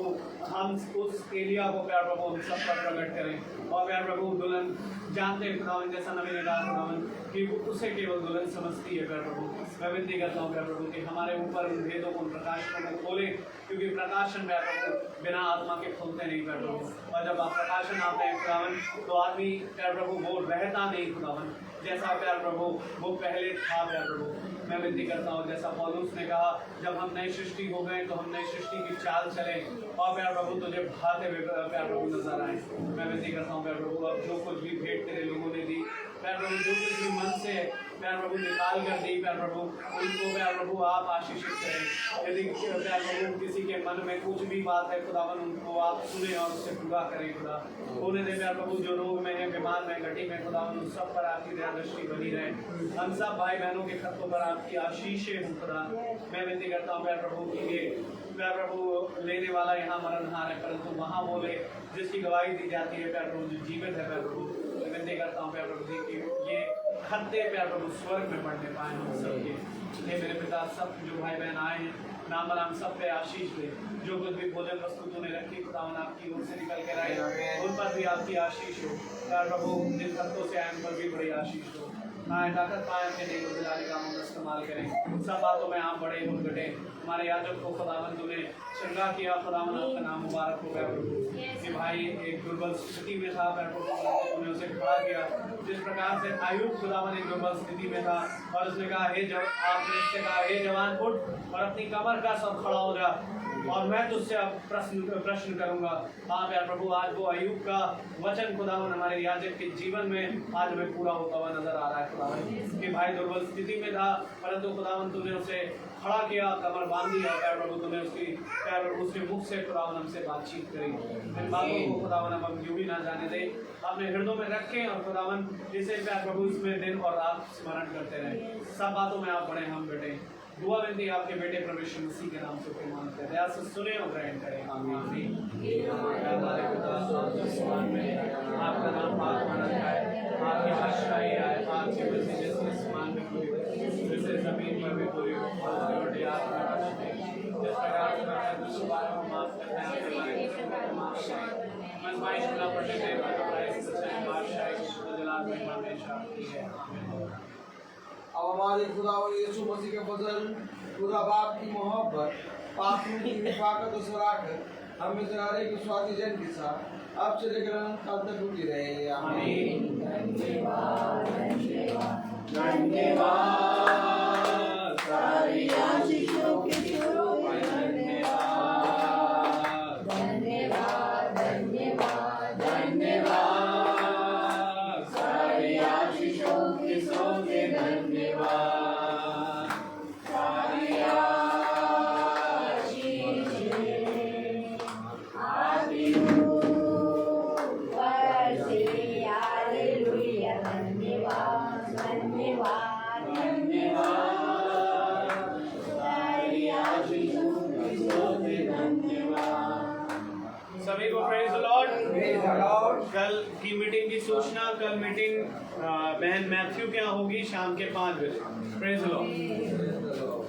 हम उस एलिया को प्यार प्रभु हम सब पर प्रकट करें और प्यार प्रभु दुल्हन जानते हैं खुदावन जैसा नबी ने कहा खुदावन कि उसे केवल दुल्हन समझती है प्यार प्रभु। मैं विनती करता हूँ प्यार प्रभु कि हमारे ऊपर उन भेदों को उन प्रकाशनों को खोले क्योंकि प्रकाशन प्यार प्रभु बिना आत्मा के खुलते नहीं प्यार प्रभु और जब आप प्रकाशन आते हैं खुदावन तो आदमी प्यार प्रभु वो रहता नहीं खुदावन जैसा प्यार प्रभु वो पहले था प्यार प्रभु। मैं विनती करता हूँ जैसा पौलुस ने कहा जब हम नई सृष्टि हो गए तो हम नई सृष्टि की चाल चले और प्यार प्रभु तुझे भाते हुए प्यार प्रभु नजर आए। मैं विनती करता हूँ प्यार प्रभु अब जो कुछ भी भेंट तेरे लोगों ने दी प्यार प्रभु जो कुछ भी मन से प्यार प्रभु निकाल कर दी प्यार प्रभु उनको प्यार प्रभु आप आशीषित करें। यदि प्यार प्रभु किसी के मन में कुछ भी बात है खुदावन उनको आप सुने और उससे पूरा करें खुदा। होने दे प्यार प्रभु जो रोग में है बीमार में घटी में खुदावन उन सब पर आपकी दया दृष्टि बनी रहे। हम सब भाई बहनों के खतों पर आपकी आशीषें हो खुदा। मैं विनती करता हूँ प्यार प्रभु की ये प्यार प्रभु लेने वाला यहाँ मरणहार है परंतु वहाँ बोले जिसकी गवाही दी जाती है प्यार प्रभु जो जीवित है प्यार प्रभु। मैं विनती करता हूँ प्यार प्रभु जी कि ये खत्ते प्यार प्रभु स्वर्ग में पढ़ने पाए हम सबके। हे मेरे पिता सब जो भाई बहन आए हैं नाम बनाम सब पे आशीष दे। जो कुछ भी भोजन वस्तु तूने रखी खुदावन आपकी ओर से निकल कर आए उन पर भी आपकी आशीष हो प्यार प्रभु। जिन खत्तों से आए उन पर भी बड़ी आशीष हो। हाँ ताकत पाए अपने नेक दिलाने कामों का इस्तेमाल करें। सब बातों में आप बड़े हो घटे। हमारे याजक को खुदावन तूने चंगा किया खुदावन आपका नाम मुबारक हो प्यार प्रभु कि भाई एक दुर्बल स्थिति में था प्यार प्रभु तूने उसे खड़ा किया जिस प्रकार से आयुब खुदावन एक दुर्बल स्थिति में था और उसने कहा हे जब आपने इससे कहा हे जवान उठ और अपनी कमर का सब खड़ा हो जा और मैं तुझसे अब प्रश्न करूंगा। हाँ प्यार प्रभु आज वो अय्यूब का वचन खुदावन हमारे याजक के जीवन में आज हमें पूरा होता हुआ नजर आ रहा है खुदावन कि भाई दुर्बल स्थिति में था परंतु खुदावन तूने उसे खड़ा किया कमर बांध दिया प्यार प्रभु तूने उसकी प्यार उसके मुख से खुदावन हमसे बातचीत करी। इन बातों को खुदावन अब हम यूं ही ना जाने दे अपने हृदयों में रखें और खुदावन इसे प्यार प्रभु इसमें दिन और रात स्मरण करते रहे। सब बातों में आप बड़े हम बेटे दुआ विनती आपके बेटे प्रभु मसीह के नाम से प्रमाण करें दया से सुने और ग्रहण करें आमीन। हमारे पिता आसमान में आपका नाम पाक माना जाए आपकी बादशाही आए आपकी मर्जी जैसे आसमान में पूरी वैसे जमीन पर भी पूरी हो याद जिस प्रकार से मैं दुष्पार को माफ करते हैं मनमाइश ना पड़ने दे बादशाही जलाल में हमेशा है आमीन। अब हमारे खुदा यीशु मसीह के फजल खुदा बाप की मोहब्बत पापों की विपाकत और सराहत हम में से हर एक विश्वासी जन के साथ अब से लेकर अनंत काल तक होती रहे। आमीन। धन्यवाद सारी आशीषों के धन्यवाद धन्यवाद धन्यवाद सारी आशीषों के सोते धन्यवाद सारी आशीषें आती हूँ वर्षे हालेलुया धन्यवाद धन्यवाद धन्यवाद सारी आशीषों के सोते धन्यवाद। सभी को praise the Lord. Praise the Lord। कल की मीटिंग की सूचना, कल मीटिंग बहन मैथ्यू के यहाँ होगी शाम के 5 बजे। Praise the Lord. Praise the Lord।